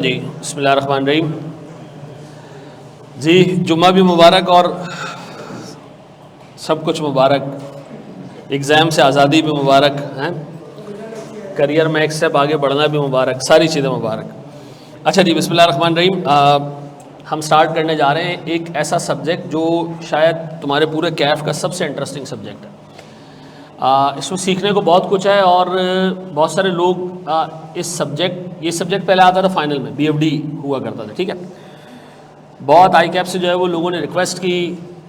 जी बिस्मिल्लाहिर्रहमानिर्रहीम। जी जुम्मा भी मुबारक और सब कुछ मुबारक। एग्ज़ाम से आज़ादी भी मुबारक हैं, करियर में एक स्टेप आगे बढ़ना भी मुबारक, सारी चीज़ें मुबारक। अच्छा जी बिस्मिल्लाहिर्रहमानिर्रहीम। हम स्टार्ट करने जा रहे हैं एक ऐसा सब्जेक्ट जो शायद तुम्हारे पूरे कैफ का सबसे इंटरेस्टिंग सब्जेक्ट है। इसमें सीखने को बहुत कुछ है और बहुत सारे लोग ये सब्जेक्ट पहले आता था फाइनल में, बीएफडी हुआ करता था, ठीक है। बहुत आई कैप से जो है वो लोगों ने रिक्वेस्ट की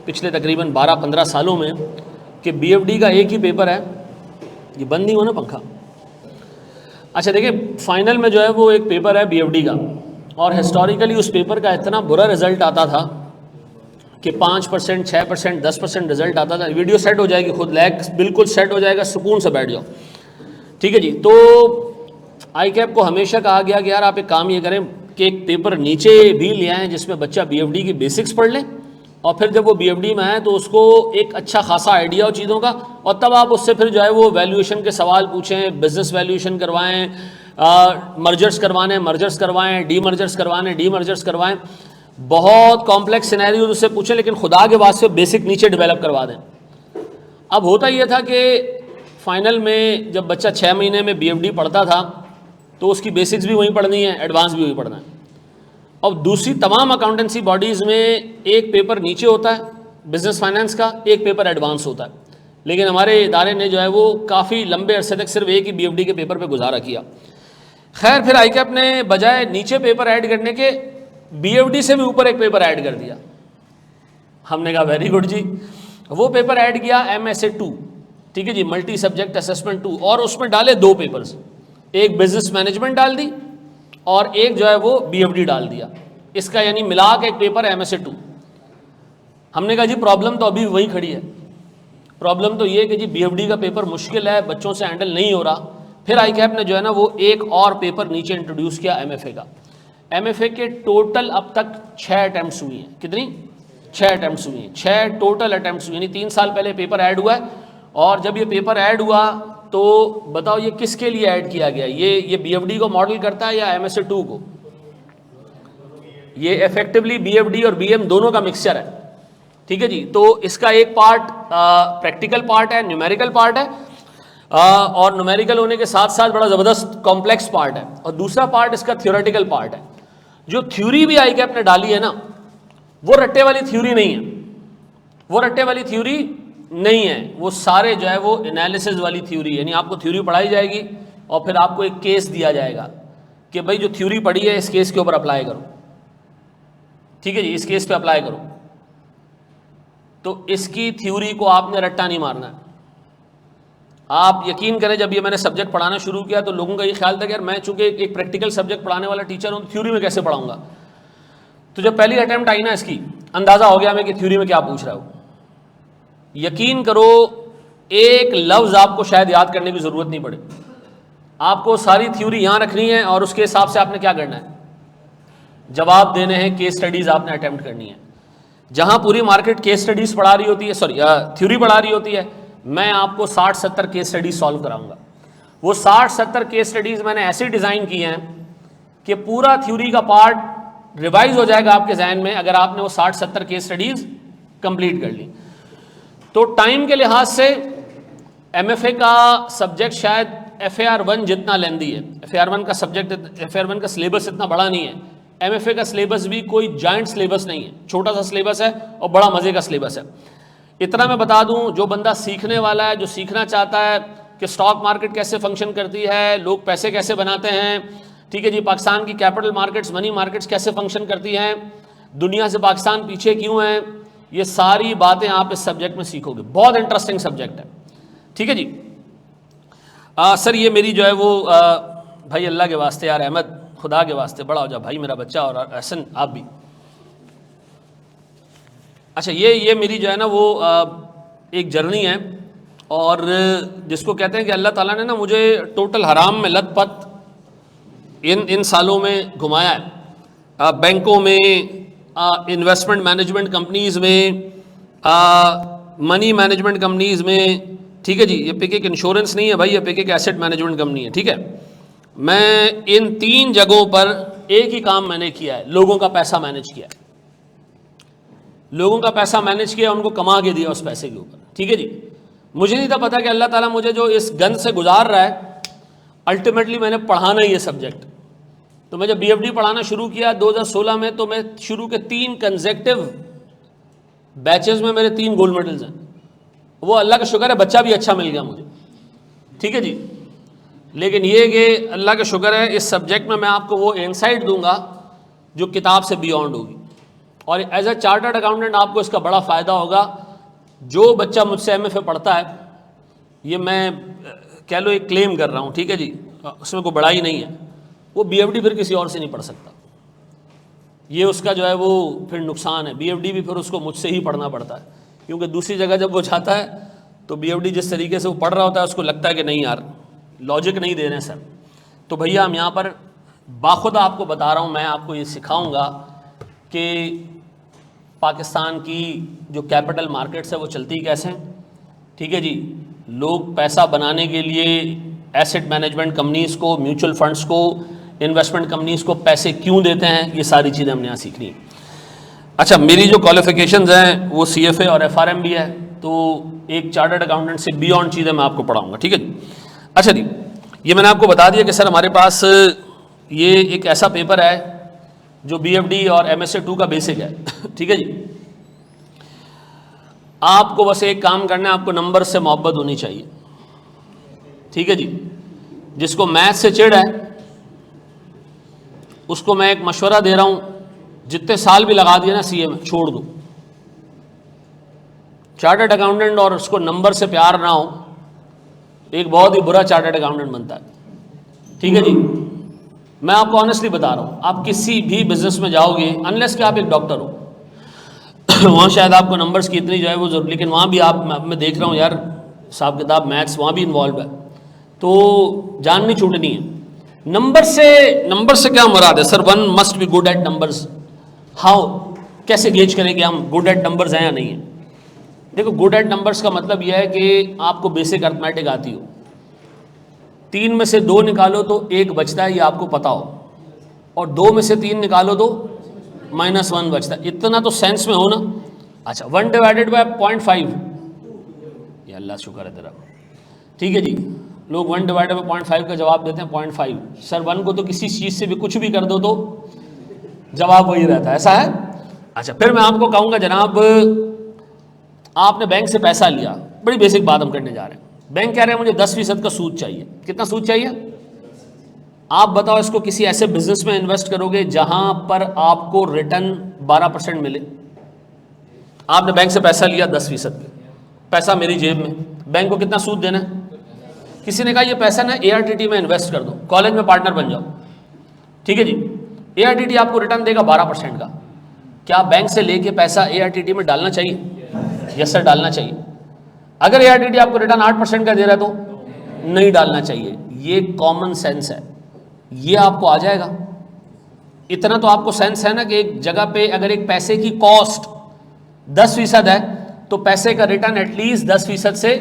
पिछले तकरीबन 12-15 सालों में कि बीएफडी का एक ही पेपर है। ये बंद नहीं हो ना पंखा। अच्छा देखिए, फाइनल में जो है वो एक पेपर है बीएफडी का, और हिस्टोरिकली उस पेपर का इतना बुरा रिजल्ट आता था कि 5%, 6%, 10% रिजल्ट आता था। वीडियो सेट हो जाएगी, खुद लैग बिल्कुल सेट हो जाएगा, सुकून से बैठ जाओ, ठीक है जी। तो आई कैप को हमेशा कहा गया कि यार आप एक काम ये करें कि एक पेपर नीचे भी ले आएँ जिसमें बच्चा बीएफडी की बेसिक्स पढ़ ले, और फिर जब वो बीएफडी में आए तो उसको एक अच्छा खासा आइडिया हो चीज़ों का, और तब आप उससे फिर जो है वो वैल्यूएशन के सवाल पूछें, बिजनेस वैल्यूएशन करवाएँ, मर्जर्स करवाएँ, डीमर्जर्स करवाएँ। बहुत कॉम्प्लेक्स सिनेरियो उससे पूछें, लेकिन खुदा के वास्ते बेसिक नीचे डेवलप करवा दें। अब होता यह था कि फाइनल में जब बच्चा 6 महीने में बीएफडी पढ़ता था तो उसकी बेसिक्स भी वहीं पढ़नी है, एडवांस भी वहीं पढ़ना है। और दूसरी तमाम अकाउंटेंसी बॉडीज़ में एक पेपर नीचे होता है बिजनेस फाइनेंस का, एक पेपर एडवांस होता है, लेकिन हमारे इदारे ने जो है वो काफ़ी लंबे अरसे तक सिर्फ एक ही बीएफडी के पेपर पे गुजारा किया। खैर फिर आईकैप ने बजाय नीचे पेपर ऐड करने के बीएफडी से भी ऊपर एक पेपर ऐड कर दिया। हमने कहा वेरी गुड जी। वो पेपर ऐड किया MSA 2, ठीक है जी, मल्टी सब्जेक्ट असेसमेंट 2, और उसमें डाले 2 पेपर्स, एक बिजनेस मैनेजमेंट डाल दी और एक जो है वो बीएफडी डाल दिया। इसका यानी मिला के एक पेपर MSA 2। हमने कहा जी प्रॉब्लम तो अभी वही खड़ी है, प्रॉब्लम तो ये कि जी बीएफडी का पेपर मुश्किल है, बच्चों से हैंडल नहीं हो रहा। फिर आईकैप ने जो है ना वो एक और पेपर नीचे इंट्रोड्यूस किया MFA का। MFA के टोटल अब तक 6 अटैम्प्ट्स हुई हैं। कितनी? 6 अटैम्प्ट्स हुई हैं, 6 टोटल अटैम्प्ट्स हुई, यानी 3 साल पहले पेपर ऐड हुआ है। और जब ये पेपर ऐड हुआ तो बताओ ये किसके लिए ऐड किया गया? ये बीएफडी को मॉडल करता है या MSA 2 को? ये इफेक्टिवली बीएफडी और बीएम दोनों का मिक्सचर है, ठीक है जी। तो इसका एक पार्ट प्रैक्टिकल पार्ट है, न्यूमेरिकल पार्ट है, और न्यूमेरिकल होने के साथ साथ बड़ा ज़बरदस्त कॉम्प्लेक्स पार्ट है, और दूसरा पार्ट इसका थ्योरेटिकल पार्ट है। जो थ्योरी भी आईकैप ने डाली है ना, वो रट्टे वाली थ्योरी नहीं है, वो रट्टे वाली थ्योरी नहीं है, वो सारे जो है वो एनालिसिस वाली थ्योरी, यानी आपको थ्योरी पढ़ाई जाएगी और फिर आपको एक केस दिया जाएगा कि भाई जो थ्योरी पढ़ी है इस केस के ऊपर अप्लाई करो, ठीक है जी, इस केस पे अप्लाई करो। तो इसकी थ्योरी को आपने रट्टा नहीं मारना है। आप यकीन करें, जब ये मैंने सब्जेक्ट पढ़ाना शुरू किया तो लोगों का ये ख्याल था कि यार मैं चूंकि एक प्रैक्टिकल सब्जेक्ट पढ़ाने वाला टीचर हूँ तो थ्योरी में कैसे पढ़ाऊंगा। तो जब पहली अटेम्प्ट आई ना इसकी, अंदाज़ा हो गया हमें कि थ्योरी में क्या पूछ रहा हो। यकीन करो एक लफ्ज़ आपको शायद याद करने की ज़रूरत नहीं पड़े, आपको सारी थ्योरी यहाँ रखनी है और उसके हिसाब से आपने क्या करना है, जवाब देने हैं, केस स्टडीज़ आपने अटैम्प्ट करनी है। जहाँ पूरी मार्केट केस स्टडीज़ पढ़ा रही होती है, सॉरी थ्योरी पढ़ा रही होती है, मैं आपको 60-70 केस स्टडीज सॉल्व कराऊंगा। वो 60-70 केस स्टडीज़ मैंने ऐसे डिज़ाइन किए हैं कि पूरा थ्योरी का पार्ट रिवाइज हो जाएगा आपके जहन में अगर आपने वो 60-70 केस स्टडीज़ कंप्लीट कर ली। तो टाइम के लिहाज से MFA का सब्जेक्ट शायद FAR1 जितना लेंदी है। FAR1 का सब्जेक्ट, FAR1 का सिलेबस इतना बड़ा नहीं है। MFA का सिलेबस भी कोई जॉइंट सिलेबस नहीं है, छोटा सा सिलेबस है और बड़ा मज़े का सिलेबस है। इतना मैं बता दूं, जो बंदा सीखने वाला है, जो सीखना चाहता है कि स्टॉक मार्केट कैसे फंक्शन करती है, लोग पैसे कैसे बनाते हैं, ठीक है जी, पाकिस्तान की कैपिटल मार्केट्स, मनी मार्केट्स कैसे फंक्शन करती हैं, दुनिया से पाकिस्तान पीछे क्यों है, ये सारी बातें आप इस सब्जेक्ट में सीखोगे। बहुत इंटरेस्टिंग सब्जेक्ट है, ठीक है जी। सर ये मेरी जो है वो भाई अल्लाह के वास्ते यार, अहमद खुदा के वास्ते बड़ा हो जा भाई मेरा बच्चा, और एहसन आप भी। अच्छा ये मेरी जो है ना वो एक जर्नी है, और जिसको कहते हैं कि अल्लाह ताला ने ना मुझे टोटल हराम में लत-पत इन सालों में घुमाया है। बैंकों में, इन्वेस्टमेंट मैनेजमेंट कंपनीज़ में, मनी मैनेजमेंट कंपनीज़ में, ठीक है जी। ये पिक इंश्योरेंस नहीं है भाई, ये पिक एसेट मैनेजमेंट कंपनी है, ठीक है। मैं इन 3 जगहों पर एक ही काम मैंने किया है, लोगों का पैसा मैनेज किया है। लोगों का पैसा मैनेज किया, उनको कमा के दिया उस पैसे के ऊपर। ठीक है जी, मुझे नहीं था पता कि अल्लाह ताला मुझे जो इस गंज से गुजार रहा है, अल्टीमेटली मैंने पढ़ाना ही है सब्जेक्ट। तो मैं जब BFD पढ़ाना शुरू किया 2016 में, तो मैं शुरू के 3 कंसेक्टिव बैचेस में मेरे 3 गोल्ड मेडल्स हैं। वो अल्लाह का शुक्र है, बच्चा भी अच्छा मिल गया मुझे। ठीक है जी, लेकिन ये कि अल्लाह का शुक्र है, इस सब्जेक्ट में मैं आपको वो इंसाइट दूंगा जो किताब से बियॉन्ड होगी, और एज ए चार्टर्ड अकाउंटेंट आपको इसका बड़ा फ़ायदा होगा। जो बच्चा मुझसे MFA पढ़ता है, ये मैं कह लो एक क्लेम कर रहा हूँ, ठीक है जी, उसमें कोई बड़ाई नहीं है, वो BFD फिर किसी और से नहीं पढ़ सकता। ये उसका जो है वो फिर नुकसान है। BFD भी फिर उसको मुझसे ही पढ़ना पड़ता है, क्योंकि दूसरी जगह जब वो जाता है तो BFD जिस तरीके से वो पढ़ रहा होता है, उसको लगता है कि नहीं यार, लॉजिक नहीं दे रहे हैं सर। तो भैया हम यहाँ पर बाखुदा आपको बता रहा हूँ, मैं आपको ये सिखाऊंगा कि पाकिस्तान की जो कैपिटल मार्केट्स है वो चलती कैसे हैं। ठीक है जी, लोग पैसा बनाने के लिए एसेट मैनेजमेंट कंपनीज़ को, म्यूचुअल फंड्स को, इन्वेस्टमेंट कंपनीज़ को पैसे क्यों देते हैं, ये सारी चीज़ें हमने यहाँ सीखनी है। अच्छा, मेरी जो क्वालिफिकेशंस हैं वो CFA और FRM भी है, तो एक चार्टर्ड अकाउंटेंट से बियॉन्ड चीज़ें मैं आपको पढ़ाऊँगा। ठीक है जी। अच्छा जी, ये मैंने आपको बता दिया कि सर हमारे पास ये एक ऐसा पेपर है जो BFD और MSA 2 का बेसिक है। ठीक है जी, आपको बस एक काम करना है, आपको नंबर से मोहब्बत होनी चाहिए। ठीक है जी, जिसको मैथ से चिढ़ है उसको मैं एक मशवरा दे रहा हूं, जितने साल भी लगा दिए ना CA में, छोड़ दो। चार्टर्ड अकाउंटेंट और उसको नंबर से प्यार ना हो, एक बहुत ही बुरा चार्टर्ड अकाउंटेंट बनता है। ठीक है जी, मैं आपको ऑनेस्टली बता रहा हूँ, आप किसी भी बिजनेस में जाओगे, अनलेस कि आप एक डॉक्टर हो, वहाँ शायद आपको नंबर्स की इतनी जो है वो जरूर, लेकिन वहाँ भी मैं देख रहा हूँ यार, हिसाब किताब मैथ्स वहाँ भी इन्वॉल्व है, तो जान नहीं छूटनी है। नंबर से क्या मुराद है sir? 1 must be good at numbers. How, कैसे गेज करें कि हम गुड एट नंबर्स हैं या नहीं है? देखो, गुड एट नंबर्स का मतलब यह है कि आपको बेसिक अर्थमेटिक आती हो, 3 में से 2 निकालो तो 1 बचता है, ये आपको पता हो, और 2 में से 3 निकालो तो -1 बचता है। इतना तो सेंस में हो ना। अच्छा, 1 डिवाइडेड बाय 0.5, ये अल्लाह शुक्र है तेरा। ठीक है जी, लोग 1 डिवाइडेड बाय 0.5 का जवाब देते हैं 0.5। सर 1 को तो किसी चीज़ से भी कुछ भी कर दो तो जवाब वही रहता है, ऐसा है। अच्छा, फिर मैं आपको कहूँगा जनाब, आपने बैंक से पैसा लिया, बड़ी बेसिक बात हम करने जा रहे हैं। बैंक कह रहे हैं मुझे 10% का सूद चाहिए। कितना सूद चाहिए? आप बताओ, इसको किसी ऐसे बिजनेस में इन्वेस्ट करोगे जहां पर आपको रिटर्न 12% मिले? आपने बैंक से पैसा लिया 10%, पैसा मेरी जेब में, बैंक को कितना सूद देना है? किसी ने कहा ये पैसा ना ARTT में इन्वेस्ट कर दो, कॉलेज में पार्टनर बन जाओ। ठीक है जी, ARTT आपको रिटर्न देगा 12% का। क्या बैंक से लेके पैसा ARTT में डालना चाहिए? यस सर, डालना चाहिए। अगर ARTT आपको रिटर्न 8% का दे रहा है तो नहीं डालना चाहिए। ये कॉमन सेंस है, ये आपको आ जाएगा। इतना तो आपको सेंस है ना कि एक जगह पे अगर एक पैसे की कॉस्ट 10% है तो पैसे का रिटर्न एटलीस्ट 10% से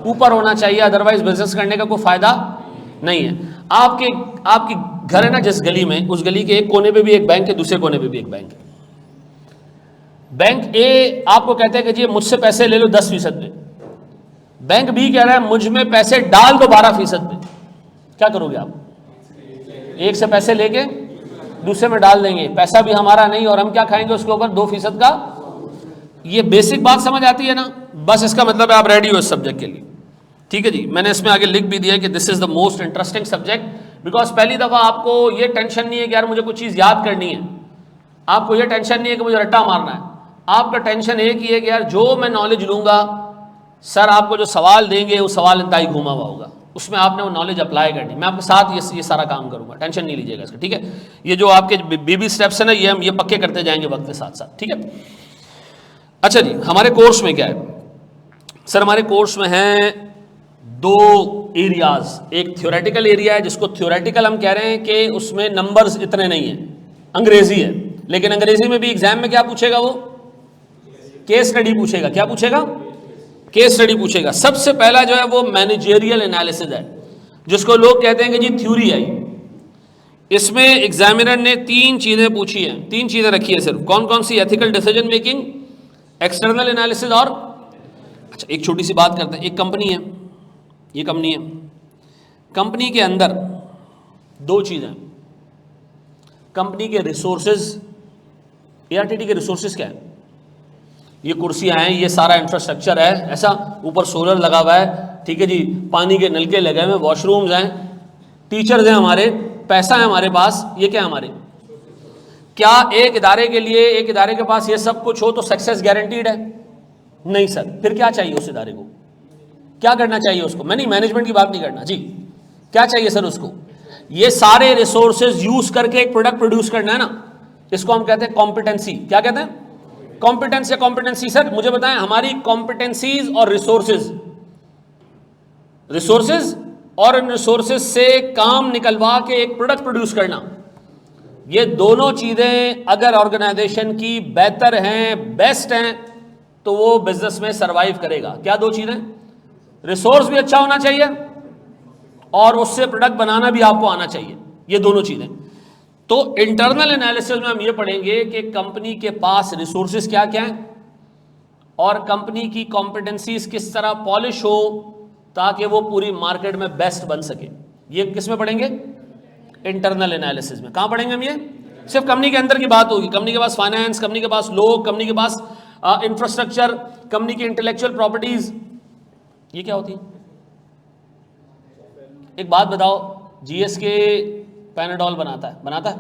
ऊपर होना चाहिए, अदरवाइज बिजनेस करने का कोई फायदा नहीं है। आपकी घर है ना जिस गली में, उस गली के एक कोने पे भी एक बैंक है, दूसरे कोने पे भी एक बैंक है। बैंक ए आपको कहते हैं कि जी मुझसे पैसे ले लो 10% पे, बैंक बी कह रहा है मुझ में पैसे डाल दो 12% पे। क्या करोगे आप? एक से पैसे लेके दूसरे में डाल देंगे, पैसा भी हमारा नहीं और हम क्या खाएंगे उसके ऊपर 2% का। ये बेसिक बात समझ आती है ना? बस इसका मतलब है आप रेडी हो इस सब्जेक्ट के लिए। ठीक है जी, मैंने इसमें आगे लिख भी दिया कि this is the most interesting subject, because पहली दफा आपको ये टेंशन नहीं है कि यार मुझे कुछ चीज याद करनी है, आपको ये टेंशन नहीं है कि मुझे रट्टा मारना है। आपका टेंशन एक ही है कि यार जो मैं नॉलेज लूंगा, सर आपको जो सवाल देंगे वो सवाल इंतहाई घुमा हुआ होगा, उसमें आपने वो नॉलेज अप्लाई करनी। मैं आपके साथ ये सारा काम करूंगा, टेंशन नहीं लीजिएगा इसका। ठीक है, ये जो आपके बेबी स्टेप्स है ना, ये हम ये पक्के करते जाएंगे वक्त के साथ साथ। ठीक है। अच्छा जी, हमारे कोर्स में क्या है सर? हमारे कोर्स में है 2 एरियाज। एक थ्योरेटिकल एरिया है, जिसको थ्योरेटिकल हम कह रहे हैं कि उसमें नंबर्स इतने नहीं है, अंग्रेजी है, लेकिन अंग्रेजी में भी एग्जाम में क्या पूछेगा? वो केस स्टडी पूछेगा। क्या पूछेगा? केस स्टडी पूछेगा। सबसे पहला जो है वो मैनेजेरियल एनालिसिस है, जिसको लोग कहते हैं कि जी थ्योरी है। इसमें एग्जामिनर ने 3 चीजें पूछी हैं, 3 चीजें रखी है सिर्फ। कौन कौन सी? Ethical decision making, external analysis और अच्छा एक छोटी सी बात करते हैं। एक कंपनी है, ये कंपनी है, कंपनी के अंदर 2 चीजें, कंपनी के रिसोर्सेज, एआरटीटी के रिसोर्सेज क्या है? ये कुर्सियां हैं, ये सारा इंफ्रास्ट्रक्चर है, ऐसा ऊपर सोलर लगा हुआ है, ठीक है जी, पानी के नलके लगे हुए, वॉशरूम्स हैं, टीचर्स हैं हमारे, पैसा है हमारे पास, ये क्या है हमारे? क्या एक इदारे के लिए, एक इदारे के पास ये सब कुछ हो तो सक्सेस गारंटीड है? नहीं सर। फिर क्या चाहिए उस इदारे को? क्या करना चाहिए उसको? मैं नहीं, मैनेजमेंट की बात नहीं करना जी, क्या चाहिए सर उसको? ये सारे रिसोर्सेज यूज करके एक प्रोडक्ट प्रोड्यूस करना है ना, इसको हम कहते हैं कॉम्पिटेंसी। क्या कहते हैं? कॉम्पिटेंस या कॉम्पिटेंसी। सर मुझे बताएं, हमारी कॉम्पिटेंसीज और रिसोर्सेज, रिसोर्सेज और इन रिसोर्सेज से काम निकलवा के एक प्रोडक्ट प्रोड्यूस करना, ये दोनों चीजें अगर ऑर्गेनाइजेशन की बेहतर हैं, बेस्ट हैं, तो वो बिजनेस में सरवाइव करेगा। क्या 2 चीजें? रिसोर्स भी अच्छा होना चाहिए और उससे प्रोडक्ट बनाना भी आपको आना चाहिए, ये दोनों चीजें। तो इंटरनल एनालिसिस में हम ये पढ़ेंगे कि कंपनी के पास रिसोर्सेज क्या क्या हैं और कंपनी की कॉम्पिटेंसीज किस तरह पॉलिश हो ताकि वो पूरी मार्केट में बेस्ट बन सके। ये किस में पढ़ेंगे? इंटरनल एनालिसिस में। कहां पढ़ेंगे हम? ये सिर्फ कंपनी के अंदर की बात होगी। कंपनी के पास फाइनेंस, कंपनी के पास लोग, कंपनी के पास इंफ्रास्ट्रक्चर, कंपनी की इंटेलेक्चुअल प्रॉपर्टीज, ये क्या होती है? एक बात बताओ, जीएसके पैनाडोल बनाता है, बनाता है,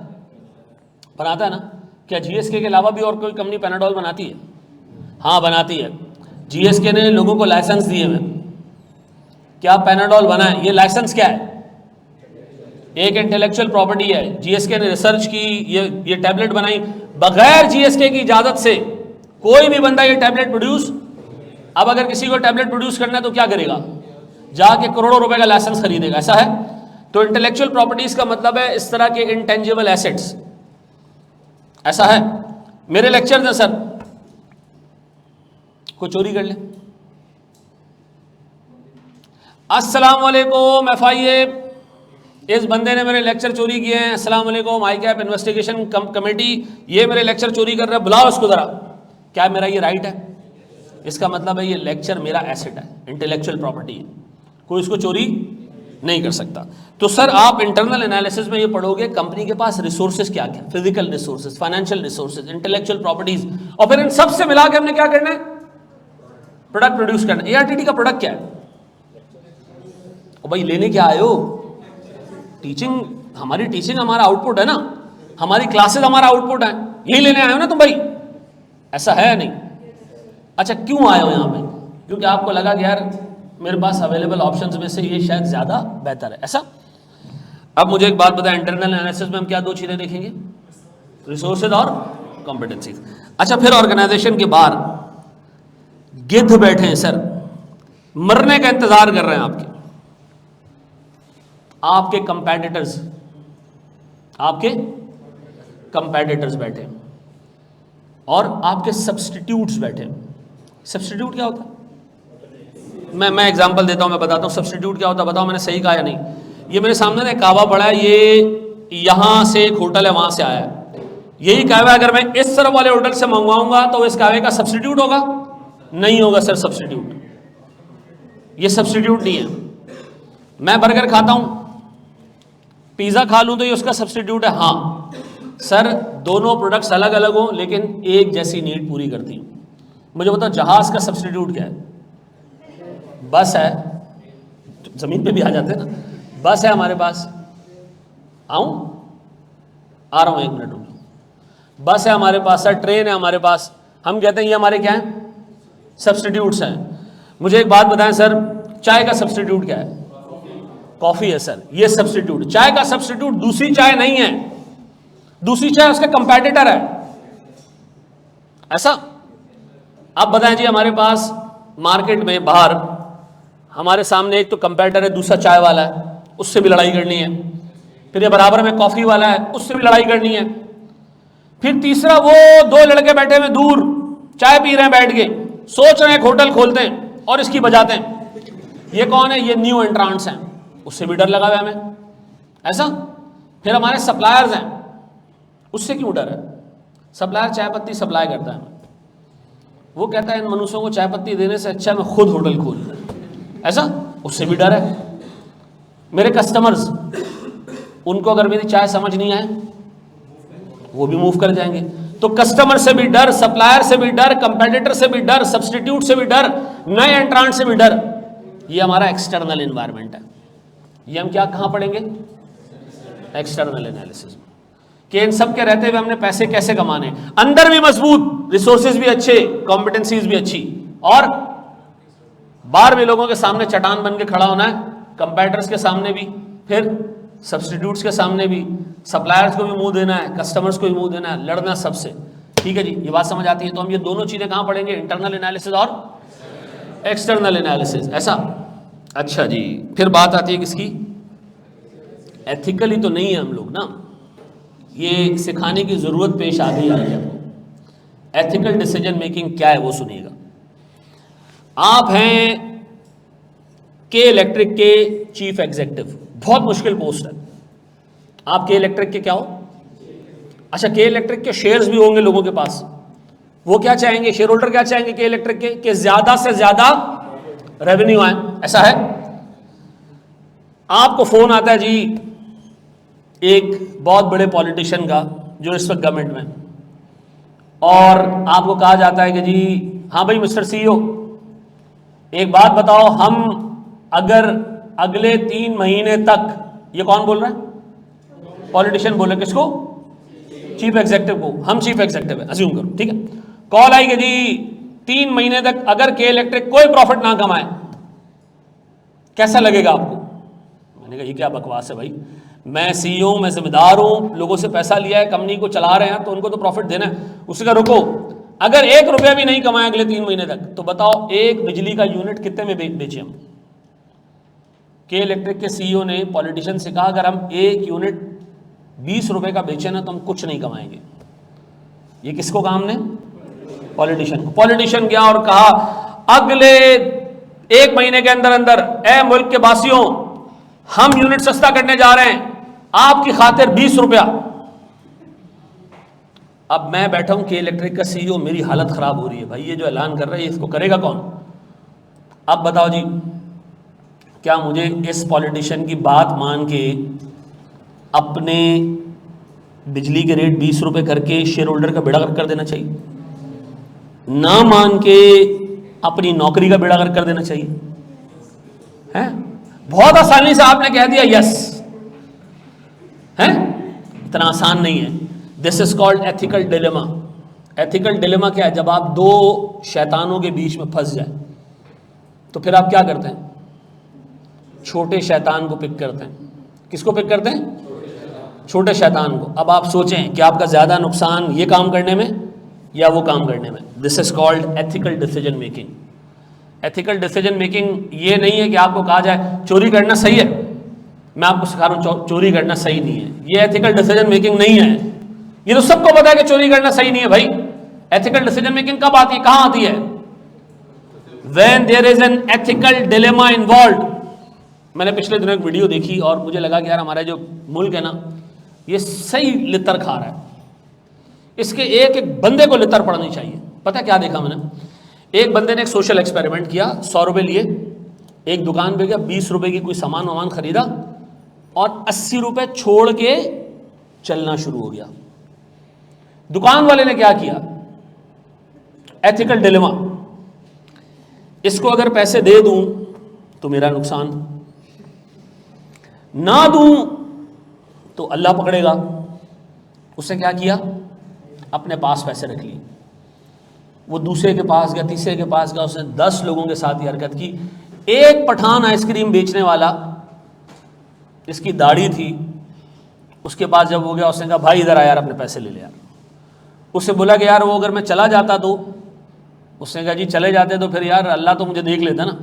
बनाता है ना? क्या जीएसके के अलावा भी और कोई कंपनी पैनाडोल बनाती है? हाँ बनाती है। जीएसके ने लोगों को लाइसेंस दिए हुए, क्या पैनाडोल बना है? ये लाइसेंस क्या है? एक इंटेलेक्चुअल प्रॉपर्टी है। जीएसके ने रिसर्च की, ये टैबलेट बनाई, बगैर जीएसके की इजाजत से कोई भी बंदा ये टैबलेट प्रोड्यूस, अब अगर किसी को टैबलेट प्रोड्यूस करना है तो क्या करेगा? जाके करोड़ों रुपए का लाइसेंस खरीदेगा, ऐसा है? तो इंटेलेक्चुअल प्रॉपर्टीज का मतलब है इस तरह के इंटेंजिबल एसेट्स, ऐसा है? मेरे लेक्चर हैं सर, कोई चोरी कर ले, अस्सलाम वालेकुम एफआईए, इस बंदे ने मेरे लेक्चर चोरी किए हैं, अस्सलाम वालेकुम आई कैप इन्वेस्टिगेशन कमेटी, ये मेरे लेक्चर चोरी कर रहा है, बुलाओ इसको जरा। क्या मेरा ये राइट है? इसका मतलब है ये लेक्चर मेरा एसेट है, इंटेलेक्चुअल प्रॉपर्टी है, कोई इसको चोरी नहीं कर सकता। तो सर आप इंटरनल एनालिसिस में ये पढ़ोगे कंपनी के पास रिसोर्सेज क्या क्या, physical resources, financial resources, intellectual properties, और फिर इन सब से मिला के हमने क्या करना है? प्रोडक्ट प्रोड्यूस करना है। एआरटीटी का प्रोडक्ट क्या है? ओ भाई लेने क्या आए हो? टीचिंग, हमारी टीचिंग हमारा आउटपुट है ना, हमारी क्लासेस हमारा आउटपुट है, यही लेने आए हो ना तुम भाई? ऐसा है नहीं? अच्छा क्यों आए हो यहाँ पे? क्योंकि आपको लगा कि यार मेरे पास अवेलेबल ऑप्शंस में से ये शायद ज़्यादा बेहतर है, ऐसा? अब मुझे एक बात बताएं, इंटरनल एनालिसिस में हम क्या 2 चीज़ें देखेंगे? रिसोर्सेज और कॉम्पिटेंसीज। अच्छा फिर ऑर्गेनाइजेशन के बाहर गिद्ध बैठे हैं सर, मरने का इंतजार कर रहे हैं आपके कंपेटिटर्स, आपके कंपेटिटर्स बैठे हैं और आपके सब्स्टिट्यूट्स बैठे हैं। सब्स्टिट्यूट क्या होता है? मैं एग्जांपल देता हूं, मैं बताता हूं सब्स्टिट्यूट क्या होता है, बताओ मैंने सही कहा या नहीं। ये मेरे सामने ना कावा पड़ा है, ये यहां से एक होटल है वहां से आया है, यही कावा अगर मैं इस तरफ वाले होटल से मंगवाऊंगा तो इस कावे का सब्स्टिट्यूट होगा? नहीं होगा सर सब्स्टिट्यूट, ये सब्स्टिट्यूट नहीं है। मैं बर्गर खाता हूं, पिज्जा खा लूं तो ये उसका सब्स्टिट्यूट है? हाँ सर, दोनों प्रोडक्ट्स अलग अलग हो लेकिन एक जैसी नीड पूरी करती हूं। मुझे बताओ जहाज का सब्स्टिट्यूट क्या है? बस है, जमीन पे भी आ जाते हैं ना, बस है हमारे पास, आऊं आ रहा हूं 1 मिनट रुको, बस है हमारे पास सर, ट्रेन है हमारे पास, हम कहते हैं ये हमारे क्या है? सब्स्टिट्यूट्स हैं। मुझे एक बात बताएं सर, चाय का सब्स्टिट्यूट क्या है? कॉफी है सर, ये सब्स्टिट्यूट। चाय का सब्स्टिट्यूट दूसरी चाय नहीं है, दूसरी चाय उसका कंपेटिटर है, ऐसा? आप बताएं जी, हमारे पास मार्केट में बाहर हमारे सामने एक तो कंपेटिटर है, दूसरा चाय वाला है, उससे भी लड़ाई करनी है, फिर ये बराबर में कॉफी वाला है, उससे भी लड़ाई करनी है, फिर तीसरा वो 2 लड़के बैठे हुए दूर चाय पी रहे हैं बैठ के, सोच रहे हैं होटल खोलते हैं और इसकी बजाते हैं। ये कौन है? ये न्यू एंट्रांट्स हैं, उससे भी डर लगा हुआ है हमें, ऐसा? फिर हमारे सप्लायर्स हैं, उससे क्यों डर है? सप्लायर चाय पत्ती सप्लाई करता है, वो कहता है इन मनुष्यों को चाय पत्ती देने से अच्छा मैं खुद होटल खोल लूं, ऐसा, उससे भी डर है। मेरे कस्टमर्स, उनको अगर मेरी चाय समझ नहीं आए वो भी मूव कर जाएंगे। तो कस्टमर से भी डर, सप्लायर से भी डर, कंपेटिटर से भी डर, सब्स्टिट्यूट से भी डर, नए एंट्रांट से भी डर। ये हमारा एक्सटर्नल एनवायरनमेंट है। ये हम क्या कहां पढ़ेंगे? एक्सटर्नल एनालिसिस में, कि इन सब के रहते हुए हमने पैसे कैसे कमाने, अंदर भी मजबूत, रिसोर्सेज भी अच्छे, कॉम्पिटेंसीज भी अच्छी, और बाहर भी लोगों के सामने चट्टान बन के खड़ा होना है, कंपेटिटर्स के सामने भी, फिर सब्स्टिट्यूट्स के सामने भी, सप्लायर्स को भी मुंह देना है, कस्टमर्स को भी मुंह देना है, लड़ना सबसे। ठीक है जी, ये बात समझ आती है। तो हम ये दोनों चीजें कहां पढ़ेंगे? इंटरनल एनालिसिस और एक्सटर्नल एनालिसिस, ऐसा। अच्छा जी, फिर बात आती है किसकी? एथिकली तो नहीं है हम लोग ना, ये सिखाने की जरूरत पेश आ गई है। एथिकल डिसीजन मेकिंग क्या है वो सुनिएगा। आप हैं के इलेक्ट्रिक के चीफ एग्जीक्यूटिव, बहुत मुश्किल पोस्ट है। आप के इलेक्ट्रिक के क्या हो? अच्छा, के इलेक्ट्रिक के शेयर्स भी होंगे लोगों के पास, वो क्या चाहेंगे, शेयर होल्डर क्या चाहेंगे के इलेक्ट्रिक के, कि ज्यादा से ज्यादा रेवेन्यू आए, ऐसा है। आपको फोन आता है जी एक बहुत बड़े पॉलिटिशियन का जो इस वक्त गवर्नमेंट में, और आपको कहा जाता है कि जी हाँ भाई मिस्टर सीईओ, एक बात बताओ, हम अगर अगले 3 महीने तक, ये कौन बोल रहा है? पॉलिटिशियन बोल रहे, किसको? चीफ एग्जीक्यूटिव को। हम चीफ एग्जीक्यूटिव है, अज्यूम करो, ठीक है। कॉल आई कि जी 3 महीने तक अगर के इलेक्ट्रिक कोई प्रॉफिट ना कमाए, कैसा लगेगा आपको? मैंने कहा ये क्या बकवास है भाई, मैं सीईओ हूं, मैं जिम्मेदार हूं, लोगों से पैसा लिया है, कंपनी को चला रहे हैं, तो उनको तो प्रॉफिट देना है। उसने कहा रुको, अगर 1 रुपया भी नहीं कमाए अगले 3 महीने तक, तो बताओ एक बिजली का यूनिट कितने में बेचे हम? के इलेक्ट्रिक के सीईओ ने पॉलिटिशियन से कहा अगर हम 1 यूनिट 20 रुपए का बेचे ना तो हम कुछ नहीं कमाएंगे। ये किसको काम ने? पॉलिटिशियन को। पॉलिटिशियन गया और कहा अगले 1 महीने के अंदर अंदर ए मुल्क के वासियों, हम यूनिट सस्ता करने जा रहे हैं आपकी खातिर 20 रुपया। अब मैं बैठा हूं के इलेक्ट्रिक का सीईओ, मेरी हालत खराब हो रही है भाई, ये जो ऐलान कर रहा है इसको करेगा कौन? अब बताओ जी, क्या मुझे इस पॉलिटिशियन की बात मान के अपने बिजली के रेट 20 रुपए करके शेयर होल्डर का बेड़ा गर्क कर देना चाहिए? ना मान के अपनी नौकरी का बेड़ा गर्क कर देना चाहिए? है बहुत आसानी से आपने कह दिया यस, है इतना आसान नहीं है। This is called ethical dilemma. Ethical dilemma क्या है? जब आप 2 शैतानों के बीच में फंस जाए तो फिर आप क्या करते हैं? छोटे शैतान को पिक करते हैं। किसको पिक करते हैं? छोटे शैतान को। अब आप सोचें कि आपका ज्यादा नुकसान ये काम करने में या वो काम करने में। This is called ethical decision making. Ethical decision making ये नहीं है कि आपको कहा जाए चोरी करना सही है, मैं आपको सिखा रहा हूं चोरी करना सही नहीं है। ये एथिकल डिसीजन मेकिंग नहीं है। ये तो सबको पता है कि चोरी करना सही नहीं है भाई। एथिकल डिसीजन मेकिंग कब आती है, कहां आती है? When there is an ethical dilemma involved. मैंने पिछले दिनों एक वीडियो देखी और मुझे लगा कि यार हमारा जो मुल्क है ना, ये सही लितर खा रहा है, इसके एक एक बंदे को लितर पड़नी चाहिए। पता क्या देखा मैंने? एक बंदे ने एक सोशल एक्सपेरिमेंट किया, 100 रुपए लिए, एक दुकान पे गया, 20 रुपए की कोई सामान वामान खरीदा और 80 रुपए छोड़ के चलना शुरू हो गया। दुकान वाले ने क्या किया? एथिकल डिलेमा, इसको अगर पैसे दे दूं तो मेरा नुकसान, ना दूं तो अल्लाह पकड़ेगा। उसने क्या किया? अपने पास पैसे रख लिए। वो दूसरे के पास गया, तीसरे के पास गया, उसने 10 लोगों के साथ ये हरकत की। एक पठान आइसक्रीम बेचने वाला, इसकी दाढ़ी थी, उसके पास जब हो गया उसने कहा भाई इधर आ यार, अपने पैसे ले ले यार। उससे बोला कि यार वो अगर मैं चला जाता तो, उसने कहा जी चले जाते तो फिर यार अल्लाह तो मुझे देख लेता ना।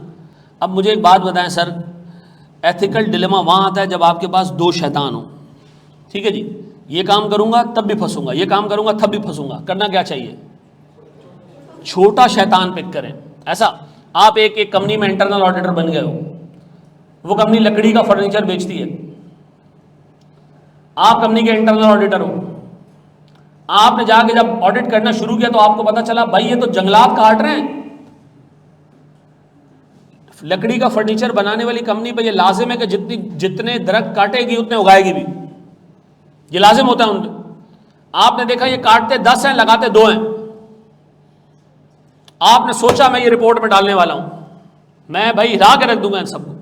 अब मुझे एक बात बताएं सर, एथिकल डिलेमा वहाँ आता है जब आपके पास 2 शैतान हो। ठीक है जी, ये काम करूँगा तब भी फंसूंगा, ये काम करूँगा तब भी फंसूंगा। करना क्या चाहिए? छोटा शैतान पिक करें। ऐसा आप एक कंपनी में इंटरनल ऑडिटर बन गए हो, वो कंपनी लकड़ी का फर्नीचर बेचती है, आप कंपनी के इंटरनल ऑडिटर हो, आपने जाके जब ऑडिट करना शुरू किया तो आपको पता चला भाई ये तो जंगलात काट रहे हैं। लकड़ी का फर्नीचर बनाने वाली कंपनी पर ये लाजिम है कि जितने दरख्त काटेगी उतने उगाएगी भी, ये लाजिम होता है उन पे। आपने देखा ये काटते 10 हैं, लगाते 2 हैं। आपने सोचा मैं ये रिपोर्ट में डालने वाला हूं, मैं भाई हिला के रख दूंगा इन सबको।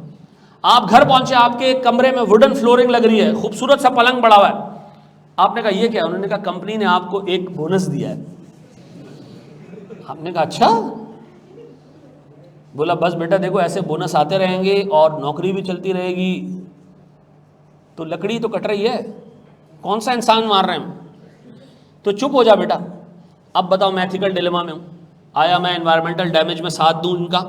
आप घर पहुंचे, आपके एक कमरे में वुडन फ्लोरिंग लग रही है, खूबसूरत सा पलंग पड़ा हुआ है। आपने कहा ये क्या? उन्होंने कहा कंपनी ने आपको एक बोनस दिया है। आपने कहा अच्छा? बोला बस बेटा देखो ऐसे बोनस आते रहेंगे और नौकरी भी चलती रहेगी। तो लकड़ी तो कट रही है, कौन सा इंसान मार रहे हैं हम? तो चुप हो जा बेटा। अब बताओ मैं एथिकल डिलेमा में हूं, आया मैं एनवायरमेंटल डैमेज में साथ दूं इनका,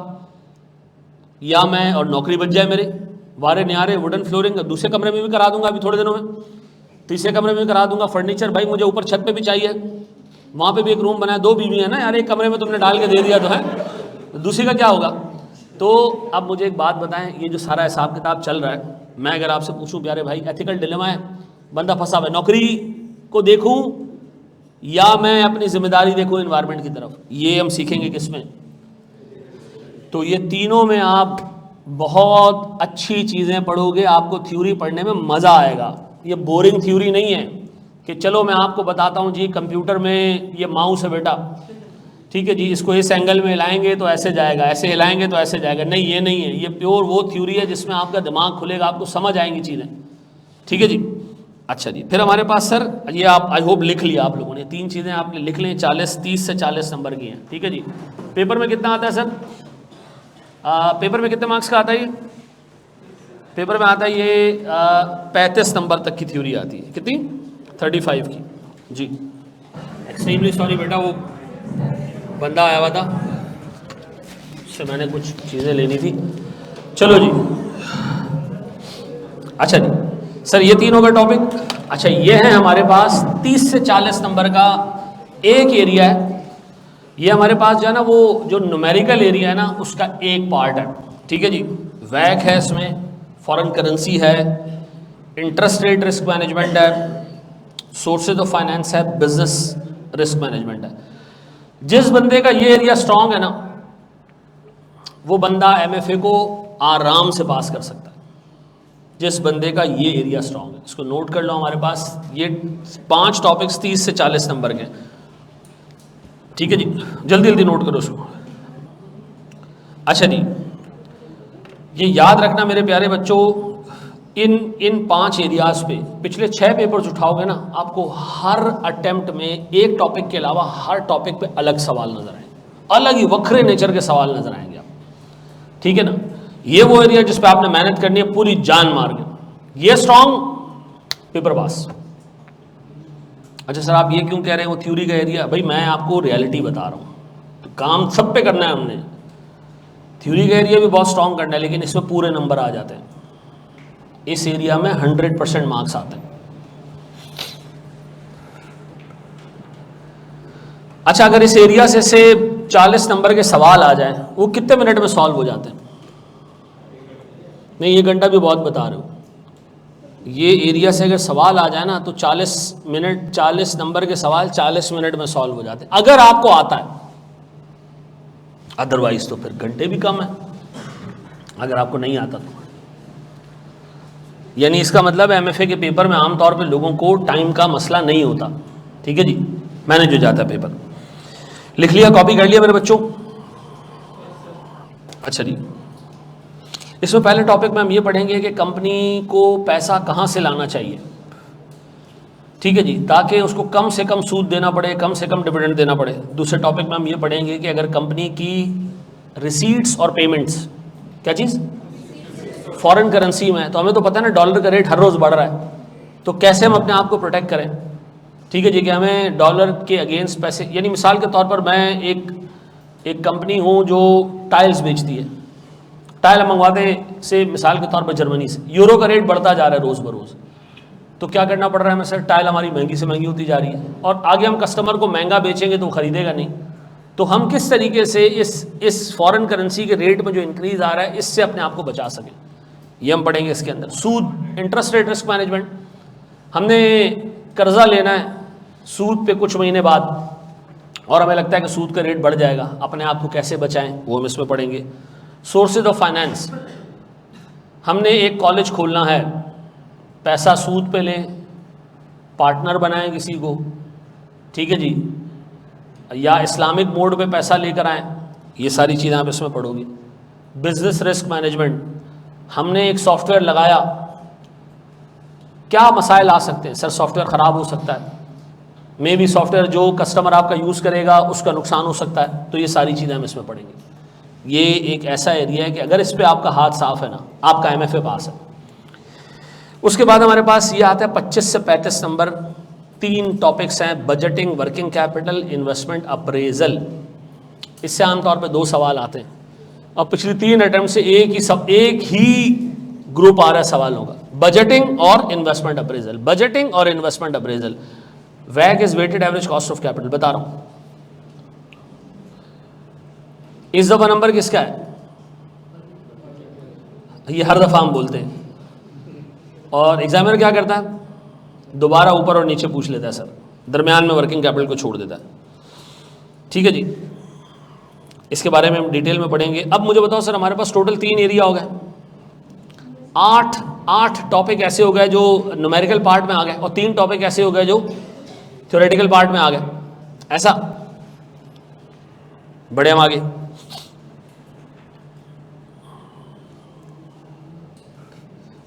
या मैं और नौकरी बच जाए मेरे वारे न्यारे। वुडन फ्लोरिंग दूसरे कमरे में भी करा दूंगा अभी थोड़े दिनों में, तीसरे कमरे में भी करा दूंगा। फर्नीचर भाई मुझे ऊपर छत पे भी चाहिए, वहां पे भी एक रूम बनाया। 2 बीवी है ना यार, एक कमरे में तुमने डाल के दे दिया तो है, दूसरी का क्या होगा? तो अब मुझे एक बात बताएं, ये जो सारा हिसाब किताब चल रहा है, मैं अगर आपसे पूछूं प्यारे भाई, एथिकल डिलेमा है, बंदा फंसा हुआ है, नौकरी को देखूं या मैं अपनी जिम्मेदारी देखूं एनवायरनमेंट की तरफ, ये हम सीखेंगे किसमें? तो ये तीनों में आप बहुत अच्छी चीज़ें पढ़ोगे, आपको थ्योरी पढ़ने में मज़ा आएगा। ये बोरिंग थ्योरी नहीं है कि चलो मैं आपको बताता हूँ जी कंप्यूटर में ये माउस है बेटा, ठीक है जी, इसको इस एंगल में हिलाएंगे तो ऐसे जाएगा, ऐसे हिलाएंगे तो ऐसे जाएगा। नहीं, ये नहीं है, ये प्योर वो थ्योरी है जिसमें आपका दिमाग खुलेगा, आपको समझ आएंगी चीज़ें, ठीक है जी। अच्छा जी, फिर हमारे पास सर ये आप आई होप लिख लिया आप लोगों ने, 3 चीज़ें आपने लिख लें, 30 से 40 नंबर की हैं, ठीक है जी। पेपर में कितना आता है सर? पेपर में कितने मार्क्स का आता है ये? पेपर में आता है ये 35 नंबर तक की थ्योरी आती है। कितनी? 35 की जी। एक्सट्रीमली सॉरी बेटा, वो बंदा आया हुआ था, उससे मैंने कुछ चीज़ें लेनी थी। चलो जी, अच्छा जी सर, ये 3 होगा टॉपिक। अच्छा, ये है हमारे पास 30 से 40 नंबर का एक एरिया है। ये हमारे पास जो है ना, वो जो न्यूमेरिकल एरिया है ना, उसका एक पार्ट है, ठीक है जी। वैक है इसमें, फॉरेन करेंसी है, इंटरेस्ट रेट रिस्क मैनेजमेंट है, सोर्सेज ऑफ फाइनेंस है, बिजनेस रिस्क मैनेजमेंट है। जिस बंदे का ये एरिया स्ट्रांग है ना, वो बंदा एमएफए को आराम से पास कर सकता है। जिस बंदे का ये एरिया स्ट्रांग है, इसको नोट कर लो। हमारे पास ये 5 टॉपिक्स 30 से 40 नंबर के, ठीक है जी, जल्दी जल्दी नोट करो उसको। अच्छा जी, ये याद रखना मेरे प्यारे बच्चों, इन 5 एरियाज पे पिछले 6 पेपर्स उठाओगे ना, आपको हर अटेम्प्ट में एक टॉपिक के अलावा हर टॉपिक पे अलग सवाल नजर आएंगे, अलग ही वक्रे नेचर के सवाल नजर आएंगे आप, ठीक है ना। ये वो एरिया जिस पे आपने मेहनत करनी है पूरी जान मार के, ये स्ट्रांग, पेपर पास। अच्छा सर आप ये क्यों कह रहे हैं वो थ्योरी का एरिया? भाई मैं आपको रियलिटी बता रहा हूँ, तो काम सब पे करना है हमने। थ्योरी का एरिया भी बहुत स्ट्रांग करना है, लेकिन इसमें पूरे नंबर आ जाते हैं। इस एरिया में 100% मार्क्स आते हैं। अच्छा, अगर इस एरिया से 40 नंबर के सवाल आ जाए, वो कितने मिनट में सॉल्व हो जाते हैं? नहीं, ये घंटा भी बहुत बता रहे हो। ये एरिया से अगर सवाल आ जाए ना, तो 40 नंबर के सवाल 40 मिनट में सॉल्व हो जाते हैं, अगर आपको आता है। अदरवाइज तो फिर घंटे भी कम है अगर आपको नहीं आता तो। यानी इसका मतलब एमएफए के पेपर में आमतौर पे लोगों को टाइम का मसला नहीं होता, ठीक है जी, मैनेज हो जाता है पेपर। लिख लिया, कॉपी कर लिया मेरे बच्चों? अच्छा जी, इसमें पहले टॉपिक में हम ये पढ़ेंगे कि कंपनी को पैसा कहाँ से लाना चाहिए, ठीक है जी, ताकि उसको कम से कम सूद देना पड़े, कम से कम डिविडेंड देना पड़े। दूसरे टॉपिक में हम ये पढ़ेंगे कि अगर कंपनी की रिसीट्स और पेमेंट्स, क्या चीज़, फॉरेन करेंसी में, तो हमें तो पता है ना डॉलर का रेट हर रोज़ बढ़ रहा है, तो कैसे हम अपने आप को प्रोटेक्ट करें, ठीक है जी, कि हमें डॉलर के अगेंस्ट पैसे, यानी मिसाल के तौर पर मैं एक कंपनी हूँ जो टाइल्स बेचती है, टाइल हम मंगवाते से मिसाल के तौर पर जर्मनी से, यूरो का रेट बढ़ता जा रहा है रोज़ बरोज़, तो क्या करना पड़ रहा है हमें सर, टाइल हमारी महंगी से महंगी होती जा रही है, और आगे हम कस्टमर को महंगा बेचेंगे तो वो खरीदेगा नहीं। तो हम किस तरीके से इस फॉरेन करेंसी के रेट में जो इंक्रीज आ रहा है, इससे अपने आप को बचा सकें, ये हम पढ़ेंगे इसके अंदर। सूद, इंटरेस्ट रेट रिस्क मैनेजमेंट, हमने कर्जा लेना है सूद पे कुछ महीने बाद, और हमें लगता है कि सूद का रेट बढ़ जाएगा, अपने आप को कैसे बचाएं वो हम इसमें पढ़ेंगे। सोर्सेज ऑफ फाइनेंस, हमने एक कॉलेज खोलना है, पैसा सूद पे लें, पार्टनर बनाएं किसी को, ठीक है जी, या इस्लामिक मोड पे पैसा लेकर आएँ, ये सारी चीज़ें आप इसमें पढ़ोगे। बिजनेस रिस्क मैनेजमेंट, हमने एक सॉफ्टवेयर लगाया, क्या मसाइल आ सकते हैं? सर सॉफ्टवेयर ख़राब हो सकता है, मे बी सॉफ्टवेयर जो कस्टमर आपका यूज़ करेगा उसका नुकसान हो सकता है, तो ये सारी चीज़ें हम इसमें पढ़ेंगे। ये एक ऐसा एरिया है कि अगर इस पर आपका हाथ साफ है ना, आपका MFA पास है। उसके बाद हमारे पास ये आता है 25 से 35 नंबर, 3 टॉपिक्स हैं, budgeting, working capital, investment, appraisal. इससे आमतौर पे 2 सवाल आते हैं, और पिछली 3 अटेम्प्ट से एक ही ग्रुप आ रहा है सवालों का, बजटिंग और इन्वेस्टमेंट अप्रेजल। बजटिंग और इन्वेस्टमेंट अप्रेजल, वैग is weighted average cost of capital, बता रहा हूं। इस दफा नंबर किसका है? ये हर दफा हम बोलते हैं, और एग्जामिनर क्या करता है, दोबारा ऊपर और नीचे पूछ लेता है सर, दरमियान में वर्किंग कैपिटल को छोड़ देता है। ठीक है जी, इसके बारे में हम डिटेल में पढ़ेंगे। अब मुझे बताओ सर, हमारे पास टोटल 3 एरिया हो गए, 8 टॉपिक ऐसे हो गए जो न्यूमेरिकल पार्ट में आ गए, और 3 टॉपिक ऐसे हो गए जो थ्योरेटिकल पार्ट में आ गए। ऐसा बढ़े हम आगे।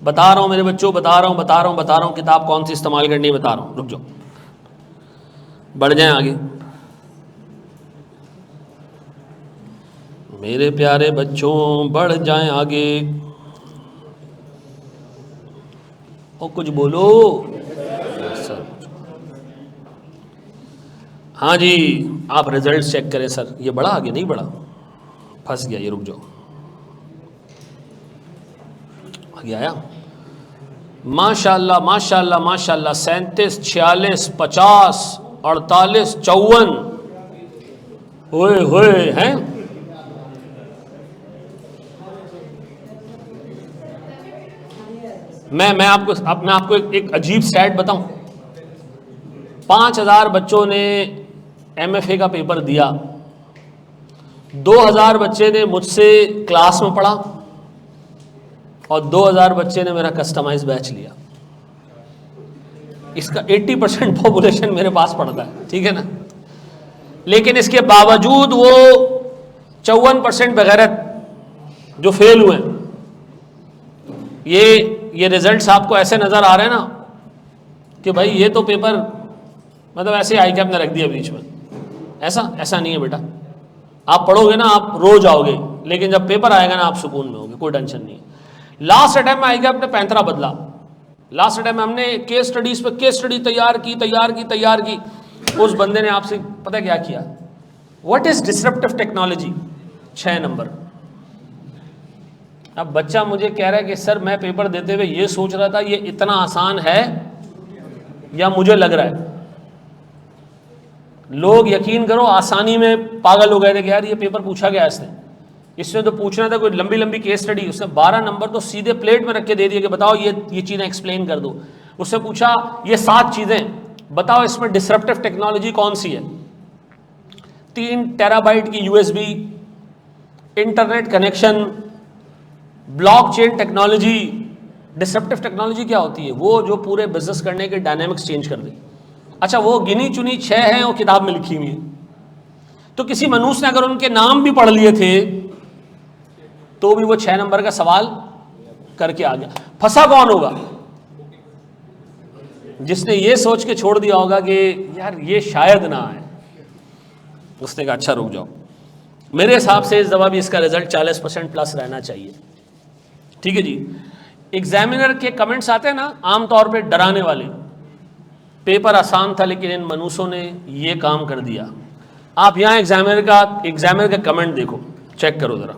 बता रहा हूं मेरे बच्चों, बता रहा हूं किताब कौन सी इस्तेमाल करनी है, बता रहा हूं, रुक जाओ, बढ़ जाएं आगे। मेरे प्यारे बच्चों बढ़ जाएं आगे, और कुछ बोलो सर। हाँ जी, आप रिजल्ट चेक करें सर, ये बढ़ा आगे नहीं बढ़ा, फंस गया ये, रुक जाओ, आगे आया। माशाल्लाह माशाल्लाह माशाल्लाह, 37, 46, 50, 48, 54, होए हैं। मैं आपको एक अजीब स्टैट बताऊं, 5000 बच्चों ने MFA का पेपर दिया, 2000 बच्चे ने मुझसे क्लास में पढ़ा, और 2000 बच्चे ने मेरा कस्टमाइज बैच लिया। इसका 80% पॉपुलेशन मेरे पास पढ़ता है, ठीक है ना। लेकिन इसके बावजूद वो 54% बगैरत जो फेल हुए, ये रिजल्ट्स आपको ऐसे नज़र आ रहे हैं ना कि भाई ये तो पेपर मतलब ऐसे आई कैप ने रख दिया बीच में। ऐसा नहीं है बेटा, आप पढ़ोगे ना आप रोज आओगे, लेकिन जब पेपर आएगा ना आप सुकून में होगे, कोई टेंशन नहीं है। लास्ट अटेम्प्ट में आई कैप ने पैंतरा बदला। लास्ट अटेम्प्ट में हमने केस स्टडीज पे केस स्टडी तैयार की। उस बंदे ने आपसे पता क्या किया, what is disruptive technology, 6 number. अब बच्चा मुझे कह रहा है कि सर मैं पेपर देते हुए ये सोच रहा था ये इतना आसान है या मुझे लग रहा है। लोग यकीन करो आसानी में पागल हो गए थे कि यार ये पेपर पूछा गया इसने तो पूछना था कोई लंबी लंबी केस स्टडी, उसने 12 नंबर तो सीधे प्लेट में रख के दे दिए कि बताओ ये चीज़ें एक्सप्लेन कर दो। उससे पूछा ये 7 चीज़ें बताओ, इसमें डिसरप्टिव टेक्नोलॉजी कौन सी है। 3 टेराबाइट की USB, internet connection, blockchain technology. Disruptive technology क्या होती है? वो जो पूरे बिजनेस करने के डायनेमिक्स चेंज कर दे। अच्छा, वो गिनी चुनी 6 हैं वो किताब में लिखी हुई है, तो किसी मनुष्य ने अगर उनके नाम भी पढ़ लिए थे तो भी वो 6 नंबर का सवाल करके आ गया। फंसा कौन होगा? जिसने ये सोच के छोड़ दिया होगा कि यार ये शायद ना आए। उसने कहा अच्छा रुक जाओ। मेरे हिसाब से इस दफा भी इसका रिजल्ट 40% प्लस रहना चाहिए। ठीक है जी। एग्जामिनर के कमेंट्स आते हैं ना आमतौर पे डराने वाले, पेपर आसान था लेकिन इन मनुष्यों ने ये काम कर दिया। आप यहां एग्जामिनर का कमेंट देखो, चेक करो जरा।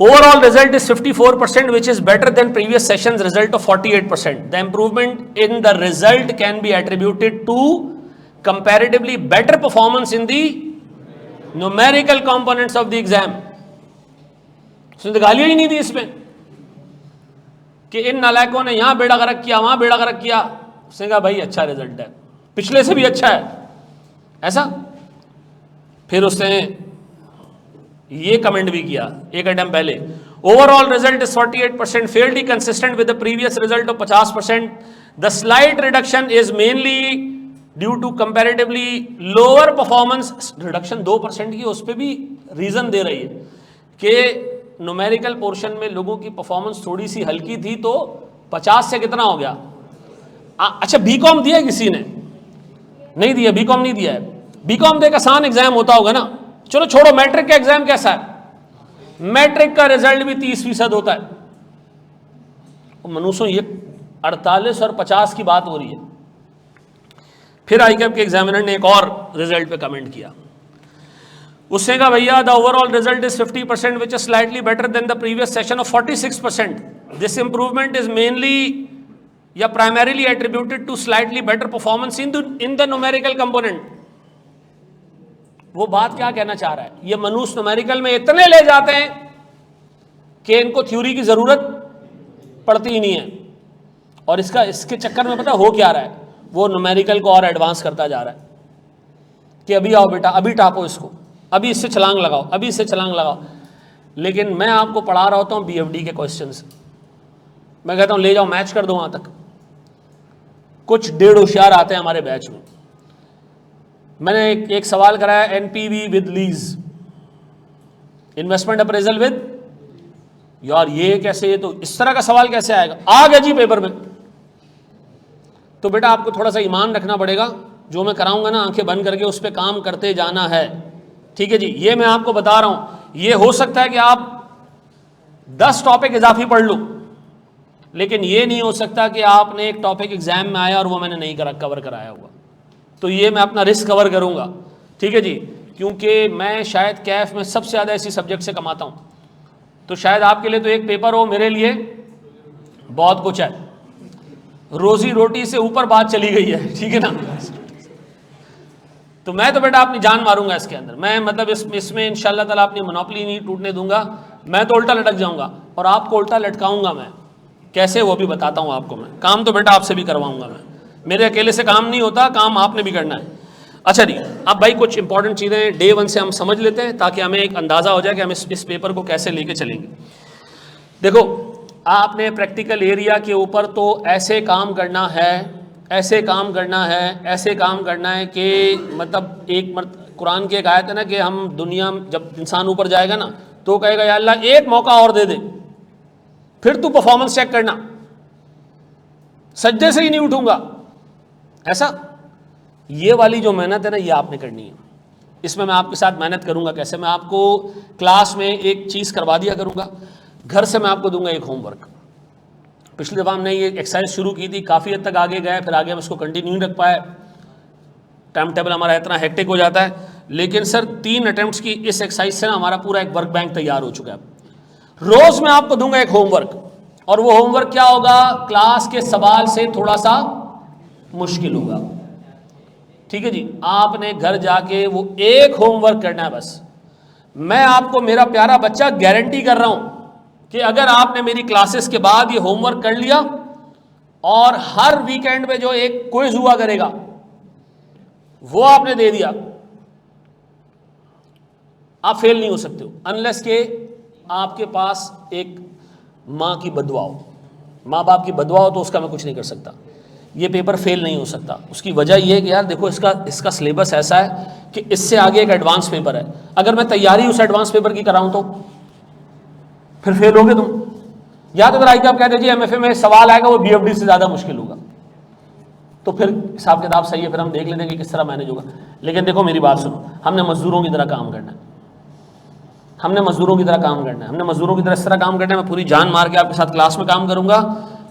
Overall result is 54%, which is better than previous session's result of 48%. The improvement in the result can be attributed to comparatively better performance in the numerical components of the exam. उसने तो गालियां ही नहीं दी इसमें। कि इन नालायकों ने यहाँ बेड़ा गर्क किया, वहाँ बेड़ा गर्क किया। उसने कहा भाई अच्छा रिजल्ट है, पिछले से भी अच्छा है, ऐसा। फिर उसने ये कमेंट भी किया एक आइटम पहले, overall result is 48% fairly consistent with the previous result of 50%। The slight reduction is mainly due to comparatively lower performance. Reduction 2% की, उस पर भी रीजन दे रही है कि न्यूमेरिकल पोर्शन में लोगों की परफॉर्मेंस थोड़ी सी हल्की थी, तो 50 से कितना हो गया। अच्छा बीकॉम दिया किसी ने? नहीं दिया, बीकॉम नहीं दिया है। बीकॉम देख आसान एग्जाम होता होगा ना। चलो छोड़ो, मैट्रिक का एग्जाम कैसा है? मैट्रिक का रिजल्ट भी 30% होता है। मनुष्यों ये 48 और 50 की बात हो रही है। फिर आईकैप के एग्जामिनर ने एक और रिजल्ट पे कमेंट किया। उसने कहा भैया the overall result is 50% which is slightly better than the previous session of 46%। This improvement is mainly या primarily attributed to slightly better performance in the numerical component. वो बात क्या कहना चाह रहा है? ये मनुष्य न्यूमेरिकल में इतने ले जाते हैं कि इनको थ्योरी की जरूरत पड़ती ही नहीं है, और इसके चक्कर में पता हो क्या रहा है, वो न्यूमेरिकल को और एडवांस करता जा रहा है कि अभी आओ बेटा, अभी टापो इसको, अभी इससे छलांग लगाओ, अभी इससे छलांग लगाओ। लेकिन मैं आपको पढ़ा रहा होता हूँ BFD के क्वेश्चंस, मैं कहता हूँ ले जाओ मैच कर दो वहां तक। कुछ 1.5 होशियार आते हैं हमारे बैच में। मैंने एक सवाल कराया, NPV with lease, investment appraisal with, यार ये कैसे, ये तो इस तरह का सवाल कैसे आएगा? आ गया जी पेपर में। तो बेटा आपको थोड़ा सा ईमान रखना पड़ेगा, जो मैं कराऊंगा ना आंखें बंद करके उस पर काम करते जाना है, ठीक है जी। ये मैं आपको बता रहा हूं, ये हो सकता है कि आप 10 टॉपिक इजाफी पढ़ लो, लेकिन ये नहीं हो सकता कि आपने एक टॉपिक एग्जाम में आया और वो मैंने नहीं कवर कराया हुआ। तो ये मैं अपना रिस्क कवर करूंगा, ठीक है जी, क्योंकि मैं शायद कैफ में सबसे ज़्यादा ऐसी सब्जेक्ट से कमाता हूं। तो शायद आपके लिए तो एक पेपर हो, मेरे लिए बहुत कुछ है। रोजी रोटी से ऊपर बात चली गई है, ठीक है ना। तो मैं तो बेटा अपनी जान मारूंगा इसके अंदर। मैं मतलब इसमें इंशाल्लाह ताला अपनी मोनोपोली नहीं टूटने दूंगा। मैं तो उल्टा लटक जाऊंगा और आपको उल्टा लटकाऊंगा मैं। कैसे वो भी बताता हूं आपको मैं। काम तो बेटा आपसे भी करवाऊंगा मैं, मेरे अकेले से काम नहीं होता, काम आपने भी करना है। अच्छा जी, अब भाई कुछ इंपॉर्टेंट चीज़ें डे 1 से हम समझ लेते हैं ताकि हमें एक अंदाज़ा हो जाए कि हम इस पेपर को कैसे लेके चलेंगे। देखो, आपने प्रैक्टिकल एरिया के ऊपर तो ऐसे काम करना है, ऐसे काम करना है, ऐसे काम करना है कि मतलब कुरान की एक आयत है ना कि हम दुनिया में जब इंसान ऊपर जाएगा ना तो कहेगा या अल्लाह एक मौका और दे दे, फिर तू परफॉर्मेंस चेक करना, सज्जे से ही नहीं उठूंगा। ऐसा ये वाली जो मेहनत है ना, ये आपने करनी है। इसमें मैं आपके साथ मेहनत करूंगा। कैसे? मैं आपको क्लास में एक चीज़ करवा दिया करूंगा, घर से मैं आपको दूंगा एक होमवर्क। पिछली दफ़ा हमने ये एक्सरसाइज शुरू की थी, काफ़ी हद तक आगे गए, फिर आगे हम इसको कंटिन्यू नहीं रख पाए, टाइम टेबल हमारा इतना हेक्टिक हो जाता है। लेकिन सर 3 अटेम्प्ट्स की इस एक्सरसाइज से ना हमारा पूरा एक वर्क बैंक तैयार हो चुका है। रोज़ मैं आपको दूंगा एक होमवर्क, और वो होमवर्क क्या होगा? क्लास के सवाल से थोड़ा सा मुश्किल होगा, ठीक है जी। आपने घर जाके वो एक होमवर्क करना है बस। मैं आपको मेरा प्यारा बच्चा गारंटी कर रहा हूं कि अगर आपने मेरी क्लासेस के बाद ये होमवर्क कर लिया और हर वीकेंड में जो एक क्विज हुआ करेगा वो आपने दे दिया, आप फेल नहीं हो सकते हो, अनलेस के आपके पास एक मां की बदुआ हो, माँ बाप की बदुआ हो, तो उसका मैं कुछ नहीं कर सकता। ये पेपर फेल नहीं हो सकता। उसकी वजह यह है कि यार देखो इसका सिलेबस ऐसा है कि इससे आगे एक एडवांस पेपर है। अगर मैं तैयारी उस एडवांस पेपर की कराऊं तो फिर फेल होगे तुम। या तो अगर आप कहते जी MFA में सवाल आएगा वो BFD से ज़्यादा मुश्किल होगा, तो फिर हिसाब किताब सही है, फिर हम देख लेते हैं कि किस तरह मैनेज होगा। लेकिन देखो मेरी बात सुनो, हमने मजदूरों की तरह काम करना है, हमने मजदूरों की तरह काम करना है, हमने मजदूरों की तरह इस तरह काम करना है। मैं पूरी जान मार के आपके साथ क्लास में काम करूंगा।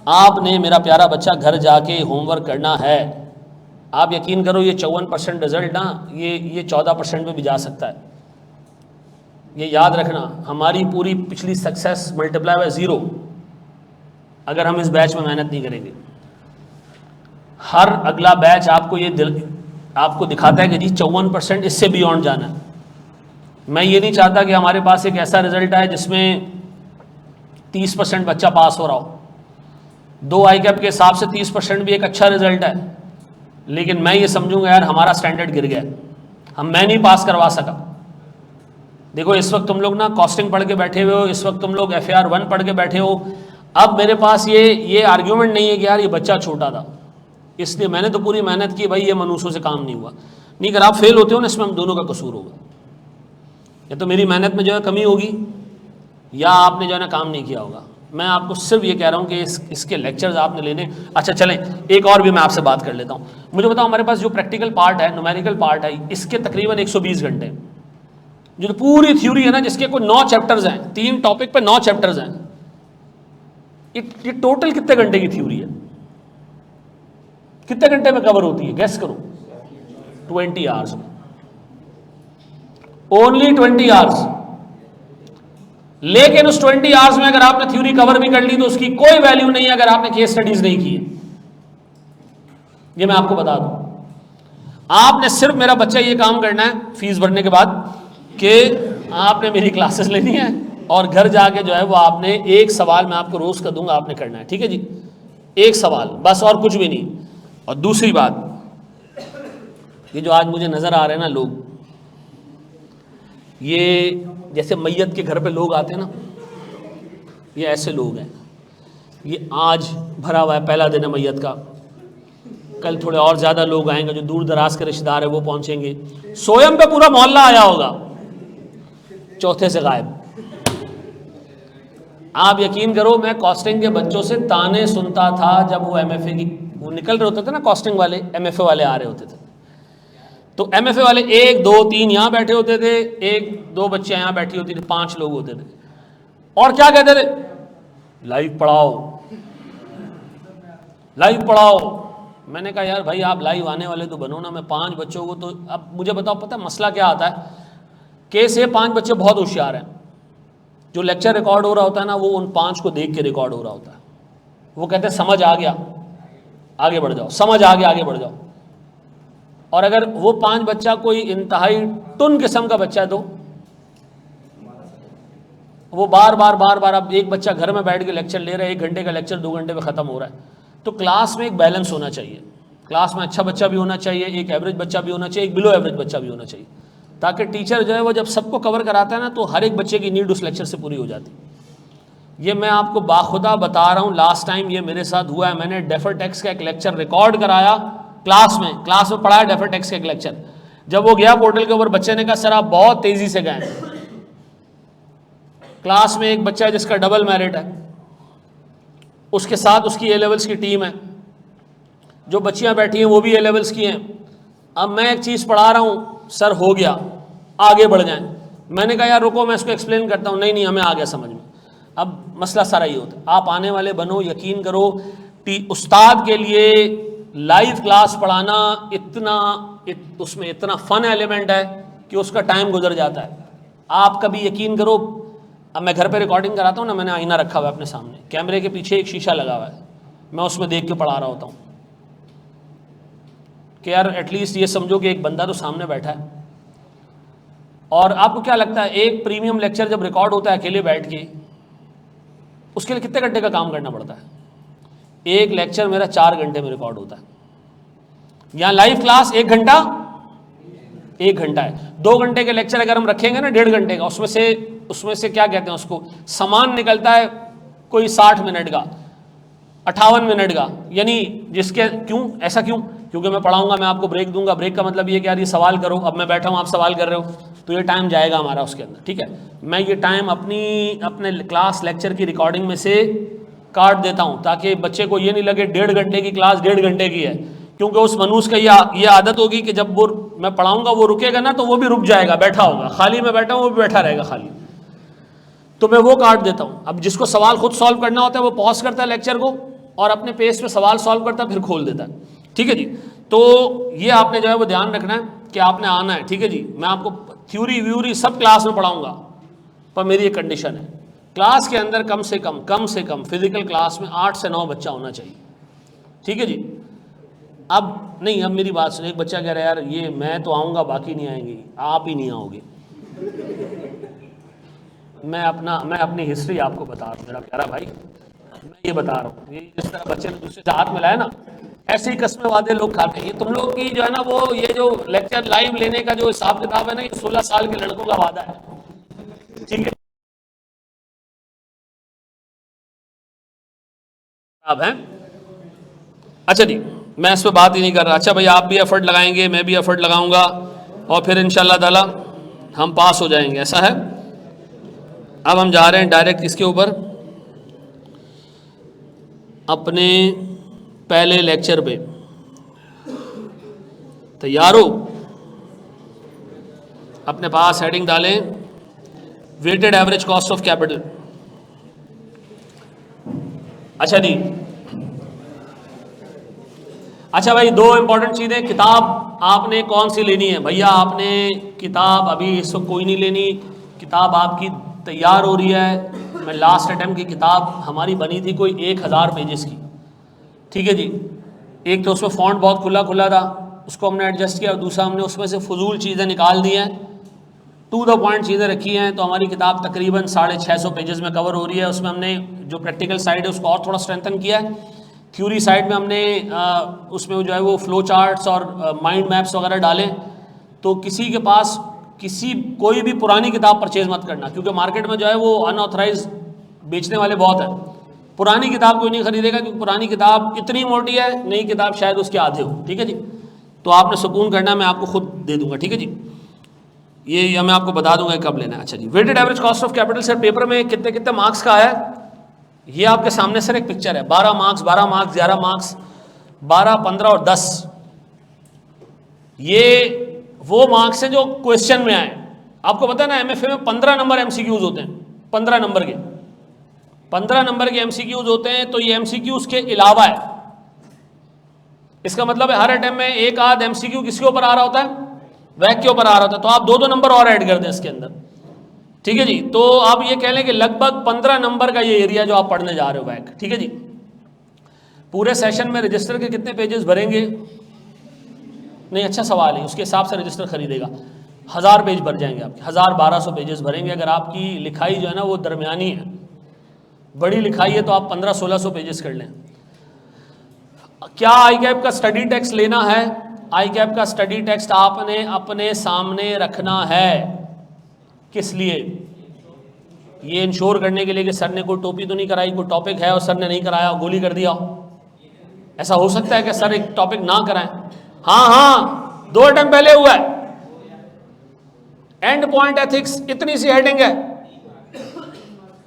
आपने मेरा प्यारा बच्चा घर जाके होमवर्क करना है। आप यकीन करो ये 54% रिजल्ट ना ये 14% में भी जा सकता है। ये याद रखना, हमारी पूरी पिछली सक्सेस मल्टीप्लाई बाय 0 अगर हम इस बैच में मेहनत नहीं करेंगे। हर अगला बैच आपको दिखाता है कि जी 54% इससे बियॉन्ड जाना है। मैं ये नहीं चाहता कि हमारे पास एक ऐसा रिजल्ट आए जिसमें 30% बच्चा पास हो रहा हो। 2 ICAP के हिसाब से 30% भी एक अच्छा रिजल्ट है, लेकिन मैं ये समझूंगा यार हमारा स्टैंडर्ड गिर गया, मैं नहीं पास करवा सका। देखो इस वक्त तुम लोग ना कॉस्टिंग पढ़ के बैठे हुए हो, इस वक्त तुम लोग FAR 1 पढ़ के बैठे हो। अब मेरे पास ये आर्ग्यूमेंट नहीं है कि यार ये बच्चा छोटा था इसलिए मैंने तो पूरी मेहनत की, भाई ये मनुष्यों से काम नहीं हुआ। नहीं, अगर आप फेल होते हो ना इसमें हम दोनों का कसूर होगा, या तो मेरी मेहनत में जो है कमी होगी या आपने जो है ना काम नहीं किया होगा। मैं आपको सिर्फ ये कह रहा हूँ कि इसके लेक्चर्स आपने लेने। अच्छा चलें, एक और भी मैं आपसे बात कर लेता हूँ। मुझे बताओ हमारे पास जो प्रैक्टिकल पार्ट है, न्यूमेरिकल पार्ट है, इसके तकरीबन 120 घंटे। जो पूरी थ्योरी है ना जिसके कोई 9 चैप्टर्स हैं, 3 टॉपिक पे 9 चैप्टर्स हैं, ये टोटल कितने घंटे की थ्योरी है? कितने घंटे में कवर होती है? गैस करो। 20 आवर्स में, ओनली 20 आवर्स। लेकिन उस 20 आवर्स में अगर आपने थ्योरी कवर भी कर ली तो उसकी कोई वैल्यू नहीं है अगर आपने केस स्टडीज नहीं की है। ये मैं आपको बता दूं। आपने सिर्फ, मेरा बच्चा ये काम करना है फीस भरने के बाद कि आपने मेरी क्लासेस लेनी है और घर जाके जो है वो आपने एक सवाल मैं आपको रोज का दूंगा, आपने करना है, ठीक है जी? एक सवाल बस, और कुछ भी नहीं। और दूसरी बात, ये जो आज मुझे नजर आ रहे हैं ना लोग, ये जैसे मैयत के घर पे लोग आते हैं ना, ये ऐसे लोग हैं। ये आज भरा हुआ है, पहला दिन है मैयत का, कल थोड़े और ज़्यादा लोग आएंगे, जो दूर दराज के रिश्तेदार है वो पहुंचेंगे। सोयम पे पूरा मोहल्ला आया होगा, चौथे से गायब। आप यकीन करो, मैं कॉस्टिंग के बच्चों से ताने सुनता था जब वो MFA की वो निकल रहे होते थे ना, कॉस्टिंग वाले MFA वाले आ रहे होते थे, तो MFA वाले 1 2 3 यहाँ बैठे होते थे, 1 2 बच्चे यहाँ बैठी होती थी, 5 लोग होते थे, और क्या कहते थे? लाइव पढ़ाओ, लाइव पढ़ाओ। मैंने कहा यार भाई आप लाइव आने वाले तो बनो ना, मैं 5 बच्चों को तो, अब मुझे बताओ पता है मसला क्या आता है? केस ये 5 बच्चे बहुत होशियार हैं, जो लेक्चर रिकॉर्ड हो रहा होता है ना वो उन 5 को देख के रिकॉर्ड हो रहा होता है। वो कहते हैं समझ आ गया आगे बढ़ जाओ, समझ आ गया आगे बढ़ जाओ। और अगर वो 5 बच्चा कोई इंतहाई टुन किस्म का बच्चा है तो वो बार बार अब एक बच्चा घर में बैठ के लेक्चर ले रहा है, 1 घंटे का लेक्चर 2 घंटे में ख़त्म हो रहा है। तो क्लास में एक बैलेंस होना चाहिए, क्लास में अच्छा बच्चा भी होना चाहिए, एक एवरेज बच्चा भी होना चाहिए, एक बिलो एवरेज बच्चा भी होना चाहिए, ताकि टीचर जो है वो जब सबको कवर कराता है ना तो हर एक बच्चे की नीड उस लेक्चर से पूरी हो जाती है। ये मैं आपको बाखुदा बता रहा हूँ, लास्ट टाइम ये मेरे साथ हुआ है। मैंने डेफर टेक्स का एक लेक्चर रिकॉर्ड कराया क्लास में पढ़ाया डेफर टेक्स का एक लेक्चर। जब वो गया पोर्टल के ऊपर, बच्चे ने कहा सर आप बहुत तेजी से गए। क्लास में एक बच्चा है जिसका डबल मेरिट है, उसके साथ उसकी A लेवल्स की टीम है, जो बच्चियां बैठी हैं वो भी A लेवल्स की हैं। अब मैं एक चीज़ पढ़ा रहा हूँ, सर हो गया आगे बढ़ जाएं। मैंने कहा यार रुको मैं इसको एक्सप्लेन करता हूँ, नहीं हमें आ गया समझ में। अब मसला सारा ये होता है, आप आने वाले बनो, यकीन करो उस्ताद के लिए लाइव क्लास पढ़ाना उसमें इतना फन एलिमेंट है कि उसका टाइम गुजर जाता है। आप कभी यकीन करो, अब मैं घर पे रिकॉर्डिंग कराता हूँ ना, मैंने आईना रखा हुआ है अपने सामने, कैमरे के पीछे एक शीशा लगा हुआ है, मैं उसमें देख के पढ़ा रहा होता हूँ कि यार एटलीस्ट ये समझो कि एक बंदा तो सामने बैठा है। और आपको क्या लगता है एक प्रीमियम लेक्चर जब रिकॉर्ड होता है अकेले बैठ के, उसके लिए कितने घंटे का काम करना पड़ता है? एक लेक्चर मेरा 4 घंटे में रिकॉर्ड होता है। यहाँ लाइव क्लास 1 घंटा है। 2 घंटे के लेक्चर अगर हम रखेंगे ना 1.5 घंटे का, उसमें से क्या कहते हैं उसको, सामान निकलता है कोई 60 मिनट का, 58 मिनट का, यानी जिसके क्यों ऐसा क्यों? क्योंकि मैं पढ़ाऊंगा, मैं आपको ब्रेक दूंगा। ब्रेक का मतलब ये कि यार ये सवाल करो, अब मैं बैठा हूँ आप सवाल कर रहे हो, तो ये टाइम जाएगा हमारा उसके अंदर, ठीक है? मैं ये टाइम अपने क्लास लेक्चर की रिकॉर्डिंग में से काट देता हूँ ताकि बच्चे को ये नहीं लगे 1.5 घंटे की क्लास 1.5 घंटे की है, क्योंकि उस मनुष्य का ये आदत होगी कि जब वो मैं पढ़ाऊंगा वो रुकेगा ना तो वो भी रुक जाएगा, बैठा होगा, खाली मैं बैठा हूँ वो भी बैठा रहेगा खाली, तो मैं वो काट देता हूँ। अब जिसको सवाल खुद सॉल्व करना होता है वो पॉज करता है लेक्चर को और अपने पेज पे सवाल सॉल्व करता है, फिर खोल देता है, ठीक है जी? तो ये आपने जो है वो ध्यान रखना है कि आपने आना है, ठीक है जी? मैं आपको थ्योरी व्यूरी सब क्लास में पढ़ाऊंगा, पर मेरी एक कंडीशन है, क्लास के अंदर कम से कम फिजिकल क्लास में 8 से 9 बच्चा होना चाहिए, ठीक है जी? अब नहीं, अब मेरी बात सुनिए, एक बच्चा कह रहा है यार ये मैं तो आऊँगा बाकी नहीं आएंगे, आप ही नहीं आओगे। मैं अपनी हिस्ट्री आपको बता रहा हूँ मेरा प्यारा भाई, मैं ये बता रहा हूँ, ये जिस तरह बच्चे ने दूसरे से हाथ मिलाया ना, ऐसे ही कस्में वादे लोग खाते हैं। ये तुम लोग की जो है ना, वो ये जो लेक्चर लाइव लेने का जो हिसाब किताब है ना, ये 16 साल के लड़कों का वादा है, ठीक है। अब है, अच्छा जी, मैं इस पर बात ही नहीं कर रहा। अच्छा भाई, आप भी एफर्ट लगाएंगे, मैं भी एफर्ट लगाऊंगा, और फिर इंशाल्लाह ताला हम पास हो जाएंगे, ऐसा है। अब हम जा रहे हैं डायरेक्ट इसके ऊपर, अपने पहले लेक्चर पे। तैयार हो? अपने पास हेडिंग डालें, weighted average cost of capital. अच्छा जी, अच्छा भाई, दो इंपॉर्टेंट चीज़ें, किताब आपने कौन सी लेनी है भैया? आपने किताब अभी इस वक्त कोई नहीं लेनी, किताब आपकी तैयार हो रही है। मैं लास्ट अटेम्प्ट की किताब हमारी बनी थी कोई 1000 पेजेस की, ठीक है जी। एक तो उसमें फॉन्ट बहुत खुला खुला था, उसको हमने एडजस्ट किया, और दूसरा हमने उसमें से फजूल चीज़ें निकाल दी हैं, टू द पॉइंट चीज़ें रखी हैं। तो हमारी किताब तकरीबन 650 पेजेस में कवर हो रही है। उसमें हमने जो प्रैक्टिकल साइड है उसको और थोड़ा स्ट्रेंथन किया है। थ्योरी साइड में हमने उसमें जो है वो फ्लो चार्ट्स और माइंड मैप्स वगैरह डाले। तो किसी के पास कोई भी पुरानी किताब परचेज मत करना, क्योंकि मार्केट में जो है वो अनऑथराइज बेचने वाले बहुत हैं। पुरानी किताब कोई नहीं खरीदेगा, क्योंकि पुरानी किताब इतनी मोटी है, नई किताब शायद उसके आधे हो, ठीक है जी। तो आपने सुकून करना, मैं आपको खुद दे दूंगा, ठीक है जी। ये मैं आपको बता दूंगा कब लेना है। अच्छा जी, weighted average cost of capital sir paper में कितने कितने मार्क्स का है? ये आपके सामने सर एक पिक्चर है, 12 मार्क्स, 12 मार्क्स, 11 मार्क्स, 12, 15 और 10। ये वो मार्क्स हैं जो क्वेश्चन में आए। आपको पता है ना, एमएफए में 15 नंबर एमसीक्यूज होते हैं, 15 नंबर के 15 नंबर के एमसीक्यूज होते हैं। तो ये एमसीक्यूज के अलावा है, इसका मतलब है हर अटेम्प्ट में एक आध एमसीक्यू किसके ऊपर आ रहा होता है? वैक के ऊपर आ रहा होता है। तो आप दो नंबर और ऐड कर दें इसके अंदर, ठीक है जी। तो आप ये कह लें कि लगभग 15 नंबर का ये एरिया जो आप पढ़ने जा रहे हो वैक, ठीक है जी। पूरे सेशन में रजिस्टर के कितने पेजेस भरेंगे? नहीं, अच्छा सवाल है, उसके हिसाब से रजिस्टर खरीदेगा। 1000 पेज भर जाएंगे आपके, 1200 पेजेस भरेंगे। अगर आपकी लिखाई जो है ना वो दरमियानी है, बड़ी लिखाई है, तो आप 1500-1600 पेजेस कर लें। क्या आई कैप का स्टडी टेक्स्ट लेना है? आई कैप का स्टडी टेक्स्ट आपने अपने सामने रखना है। किस लिए? ये इंश्योर करने के लिए कि सर ने कोई टोपी तो नहीं कराई, कोई टॉपिक है और सर ने नहीं कराया, गोली कर दिया। ऐसा हो सकता है कि सर एक टॉपिक ना कराएं? हाँ हाँ, 2 अटेम्प्ट पहले हुआ है। एंड पॉइंट एथिक्स, इतनी सी हेडिंग है,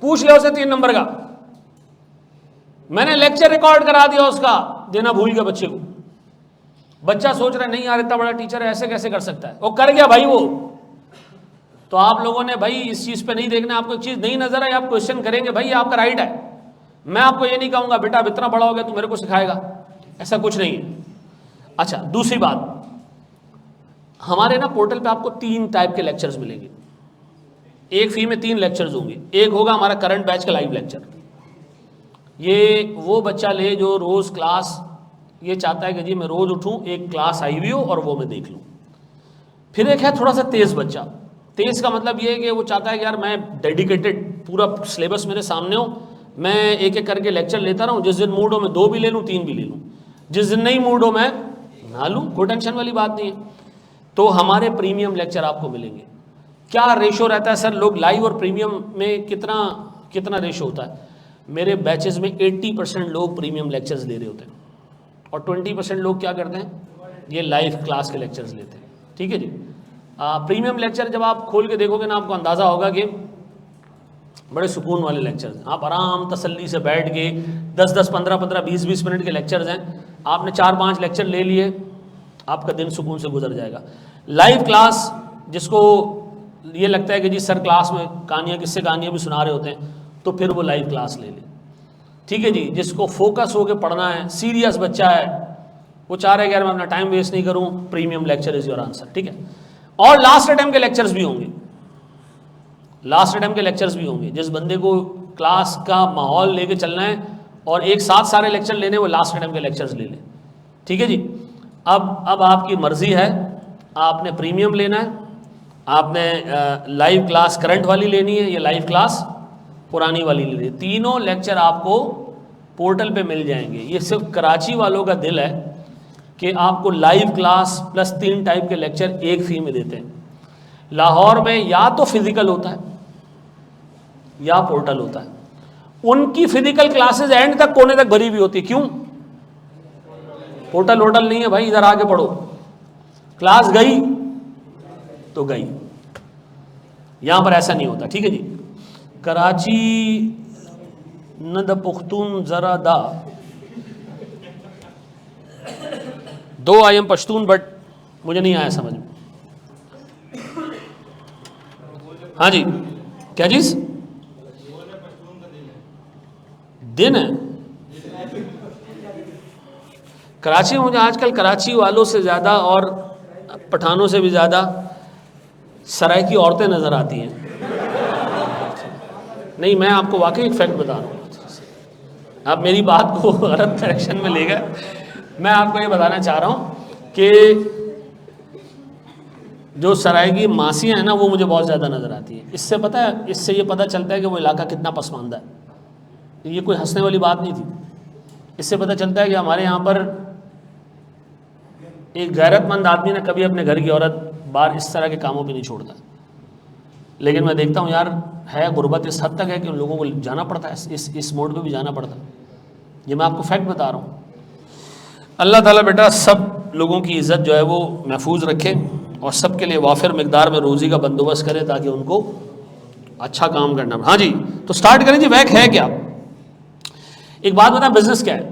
पूछ लिया उसे 3 नंबर का। मैंने लेक्चर रिकॉर्ड करा दिया, उसका देना भूल गया बच्चे को। बच्चा सोच रहा है नहीं यार इतना बड़ा टीचर है, ऐसे कैसे कर सकता है। वो कर गया भाई वो। तो आप लोगों ने भाई इस चीज़ पे नहीं देखना, आपको एक चीज़ नहीं नजर आई, आप क्वेश्चन करेंगे, भाई ये आपका राइट है। मैं आपको ये नहीं कहूँगा बेटा अब इतना बड़ा हो गया तू मेरे को सिखाएगा, ऐसा कुछ नहीं है। अच्छा, दूसरी बात, हमारे ना पोर्टल पे आपको 3 टाइप के लेक्चर्स मिलेंगे। एक फी में 3 लेक्चर्स होंगे। एक होगा हमारा करंट बैच का लाइव लेक्चर, ये वो बच्चा ले जो रोज़ क्लास ये चाहता है कि जी मैं रोज़ उठूँ, एक क्लास आई हुई हो और वो मैं देख लूँ। फिर एक है थोड़ा सा तेज़ बच्चा। तेज़ का मतलब ये है कि वो चाहता है कि यार मैं डेडिकेटेड, पूरा सिलेबस मेरे सामने हो, मैं एक एक करके लेक्चर लेता रहूँ, जिस दिन मूड हो मैं 2 भी ले लूँ, 3 भी ले लूँ, जिस दिन नहीं मूड हो मैं ना लूँ, कोई टेंशन वाली बात नहीं है। तो हमारे प्रीमियम लेक्चर आपको मिलेंगे। क्या रेशो रहता है सर, लोग लाइव और प्रीमियम में कितना रेशो होता है? मेरे बैचेस में 80% लोग प्रीमियम लेक्चर्स ले रहे होते हैं, और 20% लोग क्या करते हैं, ये लाइव क्लास के लेक्चर्स लेते हैं, ठीक है जी। प्रीमियम लेक्चर जब आप खोल के देखोगे ना, आपको अंदाज़ा होगा कि बड़े सुकून वाले लेक्चर्स हैं। आप आराम तसल्ली से बैठ के 10-10, 15-15, 20-20 मिनट के लेक्चर्स हैं, आपने 4-5 लेक्चर ले लिए, आपका दिन सुकून से गुजर जाएगा। लाइव क्लास, जिसको ये लगता है कि जी सर क्लास में कहानियाँ, किस्से कहानियाँ भी सुना रहे होते हैं, तो फिर वो लाइव क्लास ले ले, ठीक है जी। जिसको फोकस होकर पढ़ना है, सीरियस बच्चा है, वो चाह रहा है कि यार मैं अपना टाइम वेस्ट नहीं करूँ, premium lecture is your answer, ठीक है। और लास्ट अटेम्प्ट के लेक्चर्स भी होंगे, लास्ट अटेम्प्ट के लेक्चर्स भी होंगे। जिस बंदे को क्लास का माहौल लेके चलना है और एक साथ सारे लेक्चर लेने, वो लास्ट अटेम्प्ट के लेक्चर्स ले लें, ठीक है जी। अब आपकी मर्जी है, आपने प्रीमियम लेना है, आपने लाइव क्लास करंट वाली लेनी है, या लाइव क्लास पुरानी वाली लेनी है। तीनों लेक्चर आपको पोर्टल पे मिल जाएंगे। ये सिर्फ कराची वालों का दिल है कि आपको लाइव क्लास प्लस 3 टाइप के लेक्चर एक फी में देते हैं। लाहौर में या तो फिजिकल होता है या पोर्टल होता है। उनकी फिजिकल क्लासेस एंड तक कोने तक भरी हुई होती है। क्यों? पोर्टल वोटल नहीं है भाई, इधर आके पढ़ो। क्लास गई तो गई, यहां पर ऐसा नहीं होता। ठीक है जी। कराची न द पुख्तून जरा दा 2 आई एम पश्तून, बट मुझे नहीं आया समझ में। हाँ जी, क्या चीज? दिन है कराची में। मुझे आजकल कराची वालों से ज़्यादा और पठानों से भी ज़्यादा सराय की औरतें नज़र आती हैं। नहीं, मैं आपको वाकई एक फैक्ट बता रहा हूँ। आप मेरी बात को गलत डायरेक्शन में ले गए। मैं आपको ये बताना चाह रहा हूँ कि जो सराय की मासियाँ हैं ना, वो मुझे बहुत ज़्यादा नज़र आती हैं। इससे पता है, इससे ये पता चलता है कि वो इलाका कितना पसमानदा है। ये कोई हंसने वाली बात नहीं थी। इससे पता चलता है कि हमारे यहाँ पर एक गैरतमंद आदमी ने कभी अपने घर की औरत बाहर इस तरह के कामों पे नहीं छोड़ता। लेकिन मैं देखता हूँ यार, है गुर्बत इस हद तक है कि उन लोगों को जाना पड़ता है, इस मोड पे भी जाना पड़ता है। ये मैं आपको फैक्ट बता रहा हूँ। अल्लाह ताला बेटा सब लोगों की इज़्ज़त जो है वो महफूज रखे और सब के लिए वाफिर मिकदार में रोज़ी का बंदोबस्त करे ताकि उनको अच्छा काम करना। हाँ जी, तो स्टार्ट करें जी। वैक है क्या? एक बात बताएं, बिजनेस क्या है?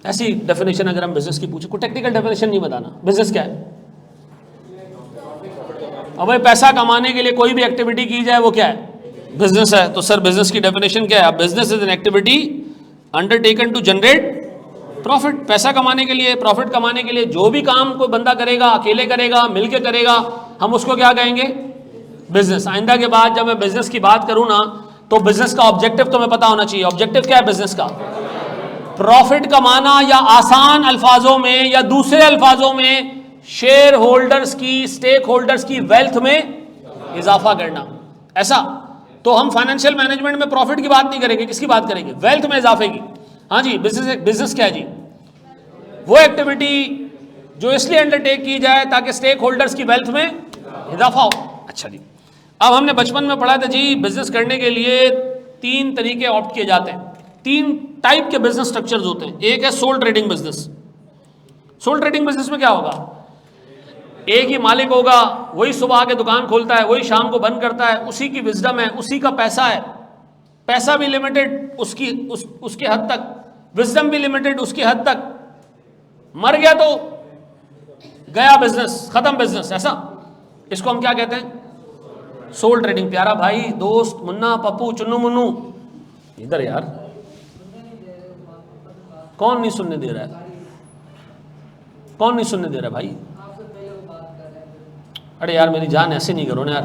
ऐसी डेफिनेशन अगर हम बिजनेस की पूछे, कोई टेक्निकल डेफिनेशन नहीं बताना। बिजनेस क्या है? अब भाई पैसा कमाने के लिए कोई भी एक्टिविटी की जाए वो क्या है? बिजनेस है। तो सर बिजनेस की डेफिनेशन क्या है? Business is an activity undertaken to generate profit. पैसा कमाने के लिए, प्रॉफिट कमाने के लिए जो भी काम कोई बंदा करेगा, अकेले करेगा, मिलके करेगा, हम उसको क्या कहेंगे? बिजनेस। आइंदा के बाद जब मैं बिजनेस की बात करूं ना, तो बिजनेस का ऑब्जेक्टिव तुम्हें पता होना चाहिए। ऑब्जेक्टिव क्या है बिजनेस का? प्रॉफिट कमाना, या आसान अल्फाजों में या दूसरे अल्फाजों में शेयर होल्डर्स की, स्टेक होल्डर्स की वेल्थ में इजाफा करना। ऐसा तो हम फाइनेंशियल मैनेजमेंट में प्रॉफिट की बात नहीं करेंगे, किसकी बात करेंगे? वेल्थ में इजाफे की। हाँ जी, बिजनेस क्या है जी? वो एक्टिविटी जो इसलिए अंडरटेक की जाए ताकि स्टेक होल्डर्स की वेल्थ में इजाफा हो। अच्छा जी, अब हमने बचपन में पढ़ा था जी, बिजनेस करने के लिए 3 तरीके ऑप्ट किए जाते हैं। 3 टाइप के बिजनेस स्ट्रक्चर्स होते हैं। एक है sole trading business. Sole trading business में क्या होगा? एक ही मालिक होगा, वही सुबह आके दुकान खोलता है, वही शाम को बंद करता है, उसी की विजडम है, उसी का पैसा है। पैसा भी लिमिटेड उसकी हद तक, विजडम भी लिमिटेड उसकी हद तक। मर गया तो गया बिजनेस, खत्म बिजनेस। ऐसा, इसको हम क्या कहते हैं? Sole trading. प्यारा भाई, दोस्त, मुन्ना, पप्पू, चुन्नू मुन्नू, इधर यार, कौन नहीं सुनने दे रहा है? कौन नहीं सुनने दे रहा है भाई? अरे यार मेरी जान, ऐसे नहीं करो ना यार,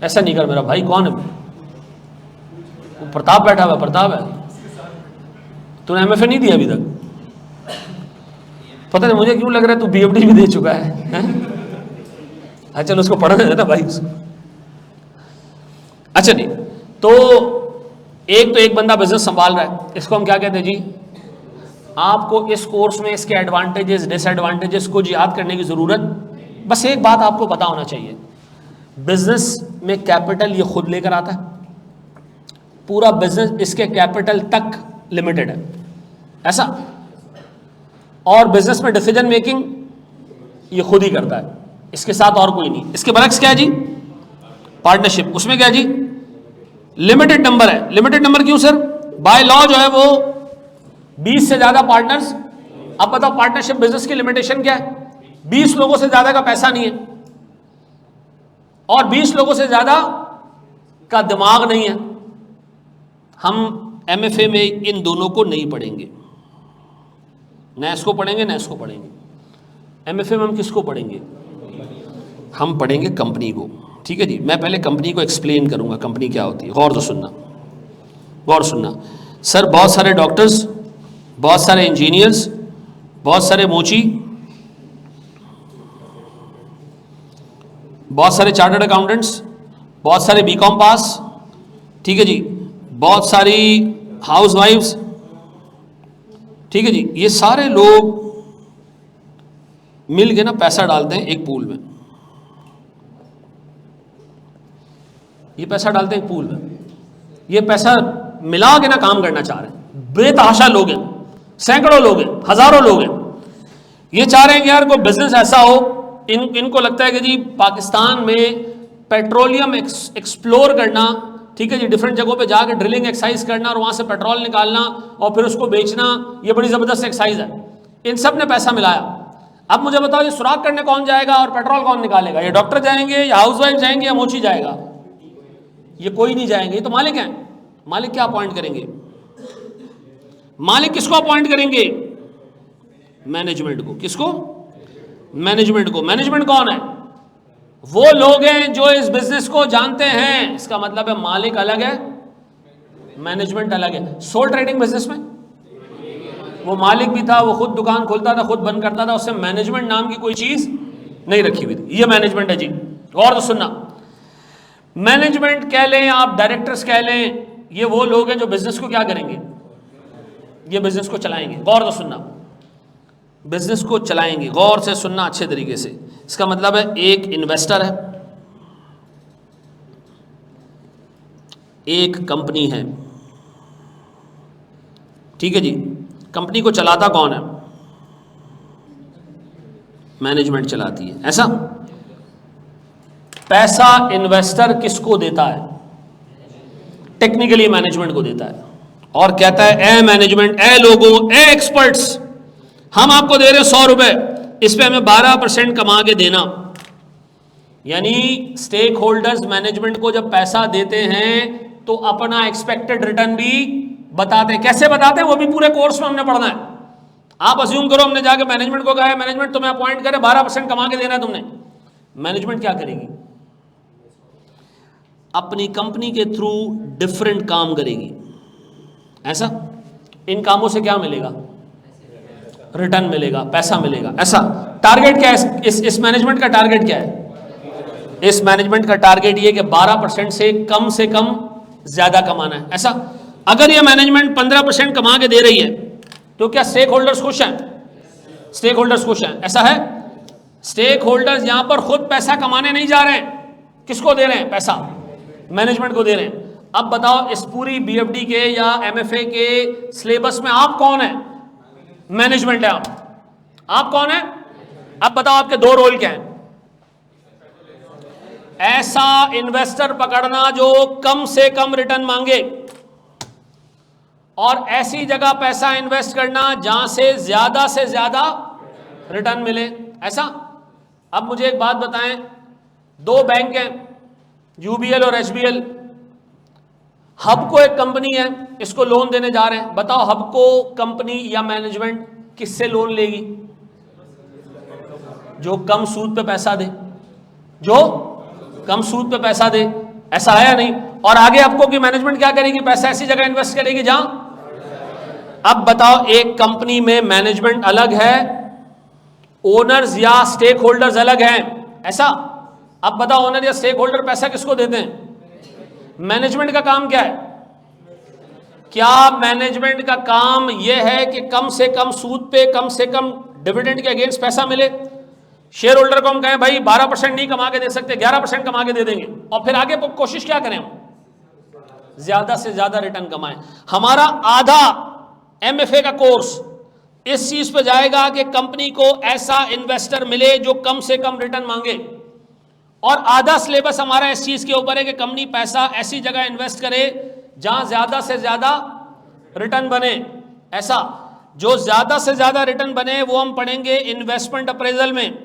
ऐसा नहीं कर मेरा भाई। कौन है वो? प्रताप बैठा हुआ। प्रताप है, तूने एमएफए नहीं दिया अभी तक? पता नहीं मुझे क्यों लग रहा है तू बीएफडी भी दे चुका है। अच्छा चलो उसको पढ़ने देना भाई उसको। अच्छा नहीं, तो एक बंदा बिजनेस संभाल रहा है, इसको हम क्या कहते हैं जी? आपको इस कोर्स में इसके एडवांटेजेस डिसएडवांटेजेस को याद करने की जरूरत, बस एक बात आपको पता होना चाहिए, बिजनेस में कैपिटल ये खुद लेकर आता है। पूरा बिजनेस इसके कैपिटल तक लिमिटेड है, ऐसा। और बिजनेस में डिसीजन मेकिंग ये खुद ही करता है, इसके साथ और कोई नहीं। इसके बरक्स क्या है जी? पार्टनरशिप। उसमें क्या है जी? लिमिटेड नंबर है। लिमिटेड नंबर क्यों सर? बाय लॉ जो है वो 20 से ज्यादा पार्टनर्स। अब बताओ पार्टनरशिप बिजनेस की लिमिटेशन क्या है? 20 लोगों से ज्यादा का पैसा नहीं है और 20 लोगों से ज्यादा का दिमाग नहीं है। हम एमएफए में इन दोनों को नहीं पढ़ेंगे, न इसको पढ़ेंगे न इसको पढ़ेंगे। एमएफए में हम किसको पढ़ेंगे? हम पढ़ेंगे कंपनी को। ठीक है जी, मैं पहले कंपनी को एक्सप्लेन करूंगा, कंपनी क्या होती है। गौर से सुनना, गौर सुनना। सर बहुत सारे डॉक्टर्स, बहुत सारे इंजीनियर्स, बहुत सारे मोची, बहुत सारे चार्टर्ड अकाउंटेंट्स, बहुत सारे बीकॉम पास, ठीक है जी, बहुत सारी हाउसवाइफ्स, ठीक है जी। ये सारे लोग मिल के ना पैसा डालते हैं एक पूल में, ये पैसा डालते हैं एक पूल में, ये पैसा मिला के ना काम करना चाह रहे हैं। बेतहाशा लोग हैं, सैकड़ों लोग हैं, हजारों लोग हैं। ये चाह रहे हैं कि यार कोई बिजनेस ऐसा हो, इनको लगता है कि जी पाकिस्तान में पेट्रोलियम एक्सप्लोर करना, ठीक है जी, डिफरेंट जगहों पे जाकर ड्रिलिंग एक्सरसाइज करना और वहां से पेट्रोल निकालना और फिर उसको बेचना, ये बड़ी जबरदस्त एक्सरसाइज है। इन सब ने पैसा मिलाया। अब मुझे बताओ ये सुराख करने कौन जाएगा और पेट्रोल कौन निकालेगा? ये डॉक्टर जाएंगे या हाउसवाइफ जाएंगे या मोची जाएगा? ये कोई नहीं जाएंगे। ये तो मालिक हैं। मालिक क्या अपॉइंट करेंगे? मालिक किसको अपॉइंट करेंगे? मैनेजमेंट को। किसको? मैनेजमेंट को। मैनेजमेंट कौन है? वो लोग हैं जो इस बिजनेस को जानते हैं। इसका मतलब है मालिक अलग है, मैनेजमेंट अलग है। सोल ट्रेडिंग बिजनेस में वो मालिक भी था, वो खुद दुकान खोलता था, खुद बंद करता था, उससे मैनेजमेंट नाम की कोई चीज नहीं रखी हुई थी। ये मैनेजमेंट है जी। गौर तो सुनना, मैनेजमेंट कह लें आप, डायरेक्टर्स कह लें, ये वो लोग हैं जो बिजनेस को क्या करेंगे? ये बिजनेस को चलाएंगे। गौर तो सुनना, बिजनेस को चलाएंगे। गौर से सुनना अच्छे तरीके से। इसका मतलब है एक इन्वेस्टर है, एक कंपनी है, ठीक है जी। कंपनी को चलाता कौन है? मैनेजमेंट चलाती है। ऐसा पैसा इन्वेस्टर किसको देता है? टेक्निकली मैनेजमेंट को देता है और कहता है ए मैनेजमेंट, ए लोगों, ए एक्सपर्ट्स, हम आपको दे रहे हैं 100 रुपए, इस पे हमें 12% कमा के देना। यानी स्टेक होल्डर्स मैनेजमेंट को जब पैसा देते हैं तो अपना एक्सपेक्टेड रिटर्न भी बताते हैं। कैसे बताते हैं? वो भी पूरे कोर्स में हमने पढ़ना है। आप अज्यूम करो हमने जाके मैनेजमेंट को कहा है मैनेजमेंट तुम्हें अपॉइंट करे, 12% कमा के देना है तुमने। मैनेजमेंट क्या करेगी? अपनी कंपनी के थ्रू डिफरेंट काम करेगी। ऐसा इन कामों से क्या मिलेगा? रिटर्न मिलेगा, पैसा मिलेगा। ऐसा टारगेट क्या है इस मैनेजमेंट का? टारगेट क्या है इस मैनेजमेंट का? टारगेट ये कि 12% से कम ज्यादा कमाना है। ऐसा अगर ये मैनेजमेंट 15% कमा के दे रही है तो क्या स्टेक होल्डर्स खुश हैं? स्टेक होल्डर्स खुश हैं। ऐसा है, स्टेक होल्डर्स यहां पर खुद पैसा कमाने नहीं जा रहे हैं। किसको दे रहे हैं पैसा? मैनेजमेट को दे रहे हैं। अब बताओ इस पूरी बीएफडी के या एमएफए के सिलेबस में आप कौन है? मैनेजमेंट है। आप कौन है? अब बताओ आपके दो रोल क्या हैं? ऐसा इन्वेस्टर पकड़ना जो कम से कम रिटर्न मांगे और ऐसी जगह पैसा इन्वेस्ट करना जहां से ज्यादा रिटर्न मिले। ऐसा। अब मुझे एक बात बताएं, दो बैंक हैं यूबीएल और एचबीएल। हब को एक कंपनी है, इसको लोन देने जा रहे हैं। बताओ हब को कंपनी या मैनेजमेंट किससे लोन लेगी? जो कम सूद पे पैसा दे, जो कम सूद पे पैसा दे। ऐसा है या नहीं? और आगे आपको कि मैनेजमेंट क्या करेगी? पैसा ऐसी जगह इन्वेस्ट करेगी जहां। अब बताओ एक कंपनी में मैनेजमेंट अलग है, ओनर्स या स्टेक होल्डर्स अलग हैं। ऐसा। अब बताओ ओनर या स्टेक होल्डर पैसा किसको देते हैं? मैनेजमेंट का काम क्या है? क्या मैनेजमेंट का काम यह है कि कम से कम सूद पे, कम से कम डिविडेंड के अगेंस्ट पैसा मिले? शेयर होल्डर को हम कहें भाई 12% नहीं कमा के दे सकते, 11% कमा के दे देंगे, और फिर आगे कोशिश क्या करें हम? ज्यादा से ज्यादा रिटर्न कमाएं। हमारा आधा एमएफए का कोर्स इस चीज पे जाएगा कि कंपनी को ऐसा इन्वेस्टर मिले जो कम से कम रिटर्न मांगे, और आधा सिलेबस हमारा इस चीज के ऊपर है कि कंपनी पैसा ऐसी जगह इन्वेस्ट करे जहां ज्यादा से ज्यादा रिटर्न बने। ऐसा जो ज्यादा से ज्यादा रिटर्न बने वो हम पढ़ेंगे इन्वेस्टमेंट अप्रेजल में।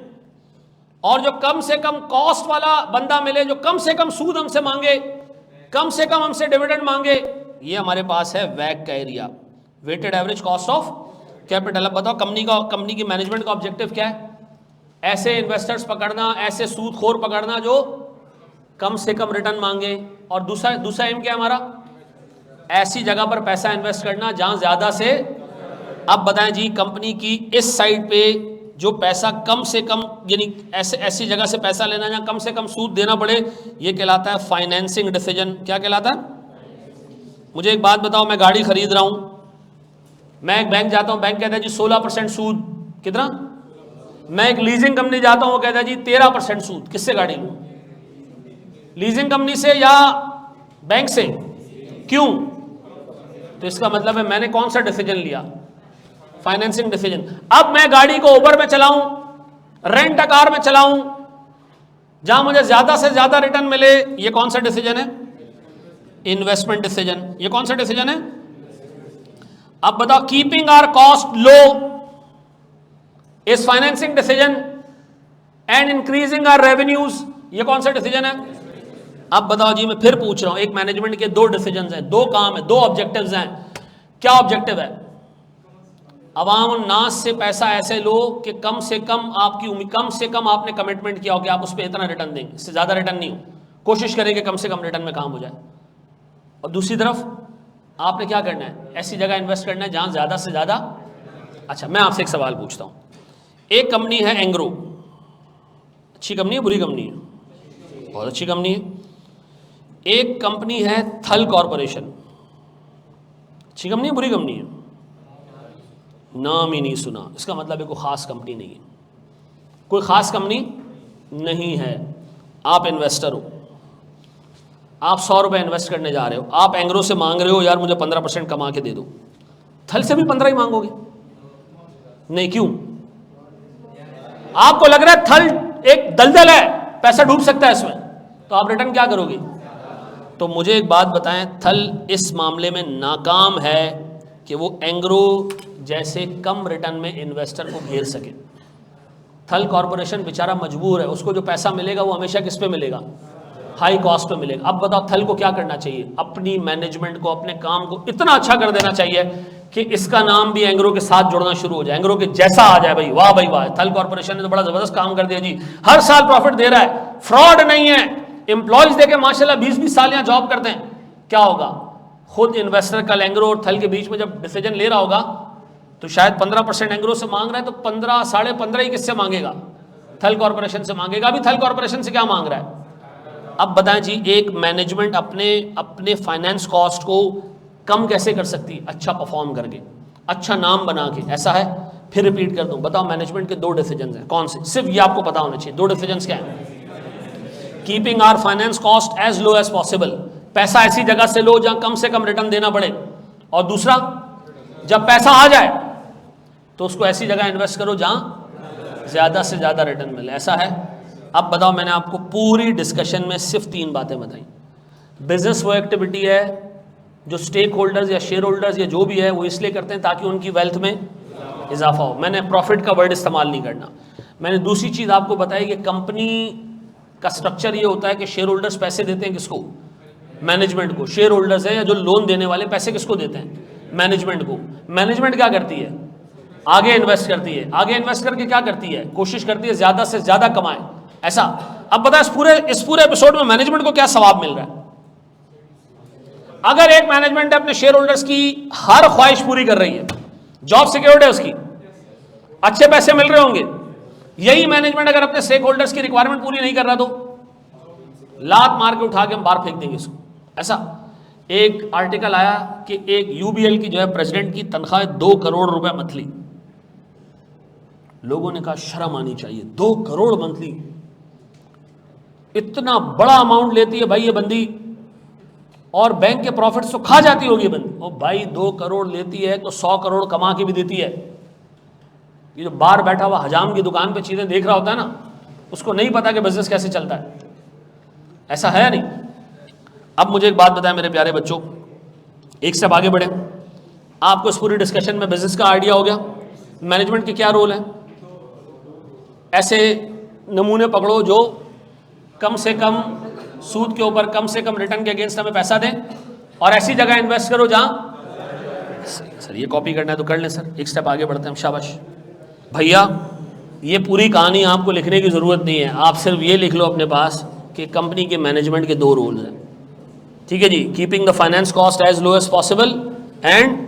और जो कम से कम कॉस्ट वाला बंदा मिले, जो कम से कम सूद हमसे मांगे, कम से कम हमसे डिविडेंड मांगे, ये हमारे पास है वैक का area, weighted average cost of capital. अब बताओ कंपनी की मैनेजमेंट का ऑब्जेक्टिव क्या है? ऐसे इन्वेस्टर्स पकड़ना, ऐसे सूदखोर पकड़ना जो कम से कम रिटर्न मांगे। और दूसरा एम क्या है हमारा? ऐसी जगह पर पैसा इन्वेस्ट करना जहां ज्यादा से। अब बताएं जी, कंपनी की इस साइड पे जो पैसा कम से कम, यानी ऐसी जगह से पैसा लेना जहां कम से कम सूद देना पड़े, ये कहलाता है फाइनेंसिंग डिसीजन। क्या कहलाता है? मुझे एक बात बताओ, मैं गाड़ी खरीद रहा हूं, मैं एक बैंक जाता हूं, बैंक कहता है जी 16% सूद, कितना? मैं एक लीजिंग कंपनी जाता हूं, वो कहता है जी 13% सूद। किससे गाड़ी लूं? लीजिंग कंपनी से या बैंक से? क्यों? तो इसका मतलब है मैंने कौन सा डिसीजन लिया? Financing decision. अब मैं गाड़ी को उबर में चलाऊं, रेंट अ कार में चलाऊं, जहां मुझे ज्यादा से ज्यादा रिटर्न मिले, ये कौन सा डिसीजन है? Investment decision. ये कौन सा डिसीजन है? अब बताओ, keeping our cost low is financing decision and increasing our revenues, ये कौन सा डिसीजन है? अब बताओ जी, मैं फिर पूछ रहा हूं, एक मैनेजमेंट के दो डिसीजन हैं, दो काम है, दो ऑब्जेक्टिव्स हैं। क्या ऑब्जेक्टिव है? अवाम नास से पैसा ऐसे लो कि कम से कम आपकी उम्मीद, कम से कम आपने कमिटमेंट किया हो कि आप उस पर इतना रिटर्न देंगे, इससे ज्यादा रिटर्न नहीं हो, कोशिश करेंगे कम से कम रिटर्न में काम हो जाए। और दूसरी तरफ आपने क्या करना है? ऐसी जगह इन्वेस्ट करना है जहां ज्यादा से ज्यादा। अच्छा, मैं आपसे एक सवाल पूछता हूं, एक कंपनी है एंग्रो, अच्छी कंपनी है बुरी कंपनी है? बहुत अच्छी कंपनी है। एक कंपनी है थल कॉरपोरेशन, अच्छी कंपनी है बुरी कंपनी है? नाम ही नहीं सुना, इसका मतलब है कोई खास कंपनी नहीं है, कोई खास कंपनी नहीं है। आप इन्वेस्टर हो, आप 100 रुपये इन्वेस्ट करने जा रहे हो, आप एंग्रो से मांग रहे हो यार मुझे 15% कमा के दे दो, थल से भी 15 ही मांगोगे? नहीं, क्यों? आपको लग रहा है थल एक दलदल है, पैसा डूब सकता है इसमें, तो आप रिटर्न क्या करोगे? तो मुझे एक बात बताएं, थल इस मामले में नाकाम है कि वो एंग्रो जैसे कम रिटर्न में इन्वेस्टर को घेर सके। थल कॉरपोरेशन बेचारा मजबूर है, उसको जो पैसा मिलेगा वो हमेशा किस पे मिलेगा? हाई कॉस्ट पे मिलेगा। अब बताओ थल को क्या करना चाहिए? अपनी मैनेजमेंट को, अपने काम को इतना अच्छा कर देना चाहिए कि इसका नाम भी एंग्रो के साथ जुड़ना शुरू हो जाए, एंग्रो के जैसा आ जाए। भाई वाह, थल कॉरपोरेशन ने तो बड़ा जबरदस्त काम कर दिया जी, हर साल प्रॉफिट दे रहा है, फ्रॉड नहीं है, एम्प्लॉयज देके माशाल्लाह 20-20 साल यहाँ जॉब करते हैं। क्या होगा? खुद इन्वेस्टर कल एंग्रो और थल के बीच में जब डिसीजन ले रहा होगा तो शायद 15% एंग्रो से मांग रहा है, तो 15, 15.5 ही किससे मांगेगा? थल कॉरपोरेशन से मांगेगा। अभी थल कॉरपोरेशन से क्या मांग रहा है? अब बताएं जी, एक मैनेजमेंट अपने फाइनेंस कॉस्ट को कम कैसे कर सकती है? अच्छा परफॉर्म करके, अच्छा नाम बना के। ऐसा है? फिर रिपीट कर दूं, बताओ मैनेजमेंट के दो डिसीजन हैं, कौन से? सिर्फ ये आपको पता होना चाहिए, दो डिसीजन क्या है? Keeping our finance cost as low as possible, पैसा ऐसी जगह से लो जहां कम से कम रिटर्न देना पड़े, और दूसरा, जब पैसा आ जाए तो उसको ऐसी जगह इन्वेस्ट करो जहां ज्यादा से ज्यादा रिटर्न मिले। ऐसा है? अब बताओ, मैंने आपको पूरी डिस्कशन में सिर्फ 3 बातें बताई। बिजनेस वो एक्टिविटी है जो स्टेक होल्डर्स या शेयर होल्डर्स या जो भी है वो इसलिए करते हैं ताकि उनकी वेल्थ में इजाफा हो। मैंने प्रॉफिट का वर्ड इस्तेमाल नहीं करना। मैंने दूसरी चीज़ आपको बताई कि कंपनी का स्ट्रक्चर ये होता है कि शेयर होल्डर्स पैसे देते हैं किसको? मैनेजमेंट को। शेयर होल्डर्स है या जो लोन देने वाले पैसे किसको देते हैं? मैनेजमेंट को। मैनेजमेंट क्या करती है? आगे इन्वेस्ट करती है। आगे इन्वेस्ट करके क्या करती है? कोशिश करती है ज़्यादा से ज़्यादा कमाए। ऐसा? अब बताए इस पूरे एपिसोड में मैनेजमेंट को क्या सवाब मिल रहा है? अगर एक मैनेजमेंट अपने शेयर होल्डर्स की हर ख्वाहिश पूरी कर रही है, जॉब सिक्योर्ड है उसकी, अच्छे पैसे मिल रहे होंगे, यही मैनेजमेंट अगर अपने स्टेक होल्डर्स की रिक्वायरमेंट पूरी नहीं कर रहा तो लात मार के उठा के हम बाहर फेंक देंगे इसको। ऐसा? एक आर्टिकल आया कि एक यूबीएल की जो है प्रेसिडेंट की तनख्वाह 2 करोड़ रुपए मंथली। लोगों ने कहा शर्म आनी चाहिए, 2 करोड़ मंथली, इतना बड़ा अमाउंट लेती है भाई ये बंदी, और बैंक के प्रॉफिट्स तो खा जाती होगी बंदी। ओ भाई 2 करोड़ लेती है तो 100 करोड़ कमा के भी देती है। ये जो बाहर बैठा हुआ हजाम की दुकान पे चीजें देख रहा होता है ना, उसको नहीं पता कि बिजनेस कैसे चलता है। ऐसा है नहीं? अब मुझे एक बात बताएं मेरे प्यारे बच्चों, एक स्टेप आगे बढ़े। आपको इस पूरी डिस्कशन में बिजनेस का आइडिया हो गया, मैनेजमेंट के क्या रोल है। ऐसे नमूने पकड़ो जो कम से कम सूद के ऊपर कम से कम रिटर्न के अगेंस्ट हमें पैसा दें, और ऐसी जगह इन्वेस्ट करो जहां। सर ये कॉपी करना है तो कर लें सर, एक स्टेप आगे बढ़ते हैं। शाबाश भैया, ये पूरी कहानी आपको लिखने की ज़रूरत नहीं है, आप सिर्फ ये लिख लो अपने पास कि कंपनी के मैनेजमेंट के 2 रोल्स हैं। ठीक है जी? Keeping the finance cost as low as possible and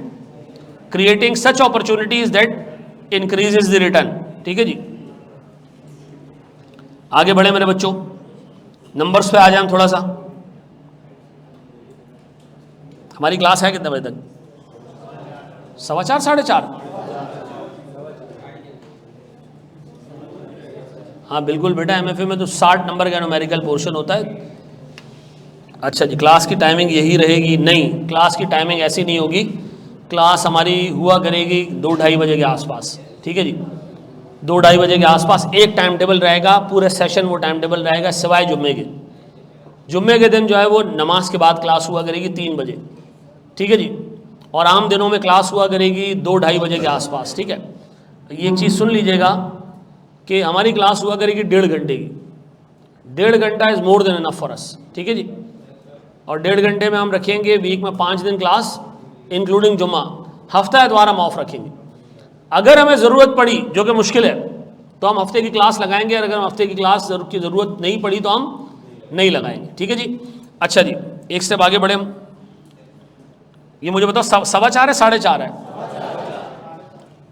creating such opportunities that increases the return. ठीक है जी? आगे बढ़े मेरे बच्चों, नंबर्स पे आ जाए हम थोड़ा सा। हमारी क्लास है कितने बजे तक? 4:15 4:30? हाँ बिल्कुल बेटा, MFA में तो 60 नंबर का न्यूमेरिकल पोर्शन होता है। अच्छा जी, क्लास की टाइमिंग यही रहेगी? नहीं, क्लास की टाइमिंग ऐसी नहीं होगी। क्लास हमारी हुआ करेगी 2-2:30 बजे के आसपास, ठीक है जी। 2-2:30 बजे के आसपास एक टाइम टेबल रहेगा, पूरे सेशन वो टाइम टेबल रहेगा, सिवाय जुम्मे के। जुम्मे के दिन जो है वो नमाज के बाद क्लास हुआ करेगी 3 बजे, ठीक है जी। और आम दिनों में क्लास हुआ करेगी 2-2:30 बजे के आसपास, ठीक है। ये एक चीज़ सुन लीजिएगा कि हमारी क्लास हुआ करेगी 1.5 घंटे की। 1.5 घंटा is more than enough for us, ठीक है जी। और 1.5 घंटे में हम रखेंगे वीक में 5 दिन क्लास इंक्लूडिंग जुम्मा। हफ्ता एतवार हम ऑफ रखेंगे। अगर हमें ज़रूरत पड़ी, जो कि मुश्किल है, तो हम हफ्ते की क्लास लगाएंगे, और अगर हम हफ्ते की क्लास की ज़रूरत नहीं पड़ी तो हम नहीं लगाएंगे, ठीक है जी। अच्छा जी, एक स्टेप आगे बढ़े हम। ये मुझे बताओ 4:15 है 4:30 है?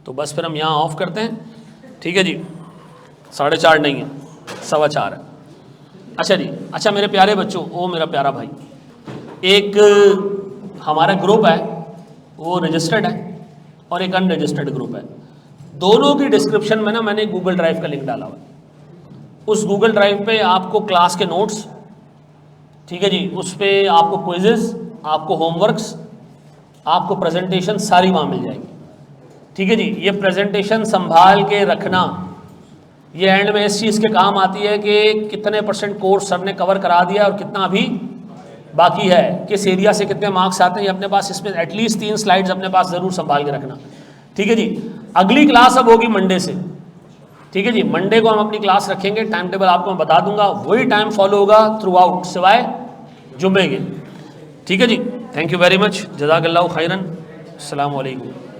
तो बस फिर हम यहाँ ऑफ करते हैं, ठीक है जी। 4:30 नहीं है, 4:15 है। अच्छा जी, अच्छा मेरे प्यारे बच्चों, ओ मेरा प्यारा भाई, एक हमारा ग्रुप है वो रजिस्टर्ड है और एक अनरजिस्टर्ड ग्रुप है। दोनों की डिस्क्रिप्शन में ना मैंने गूगल ड्राइव का लिंक डाला हुआ है। उस गूगल ड्राइव पे आपको क्लास के नोट्स, ठीक है जी, उस पर आपको क्विजेस, आपको होमवर्क्स, आपको प्रेजेंटेशन सारी वहाँ मिल जाएगी, ठीक है जी। ये प्रेजेंटेशन संभाल के रखना, ये एंड में इस चीज़ के काम आती है कि कितने % कोर्स सर ने कवर करा दिया और कितना अभी बाकी है, किस एरिया से कितने मार्क्स आते हैं। ये अपने पास इसमें एटलीस्ट 3 स्लाइड्स अपने पास ज़रूर संभाल के रखना, ठीक है जी। अगली क्लास अब होगी मंडे से, ठीक है जी। मंडे को हम अपनी क्लास रखेंगे, टाइम टेबल आपको मैं बता दूंगा, वही टाइम फॉलो होगा थ्रू आउट सिवाय जुम्मे के, ठीक है जी। थैंक यू वेरी मच, जज़ाकल्लाहु खैरन, अस्सलामु अलैकुम।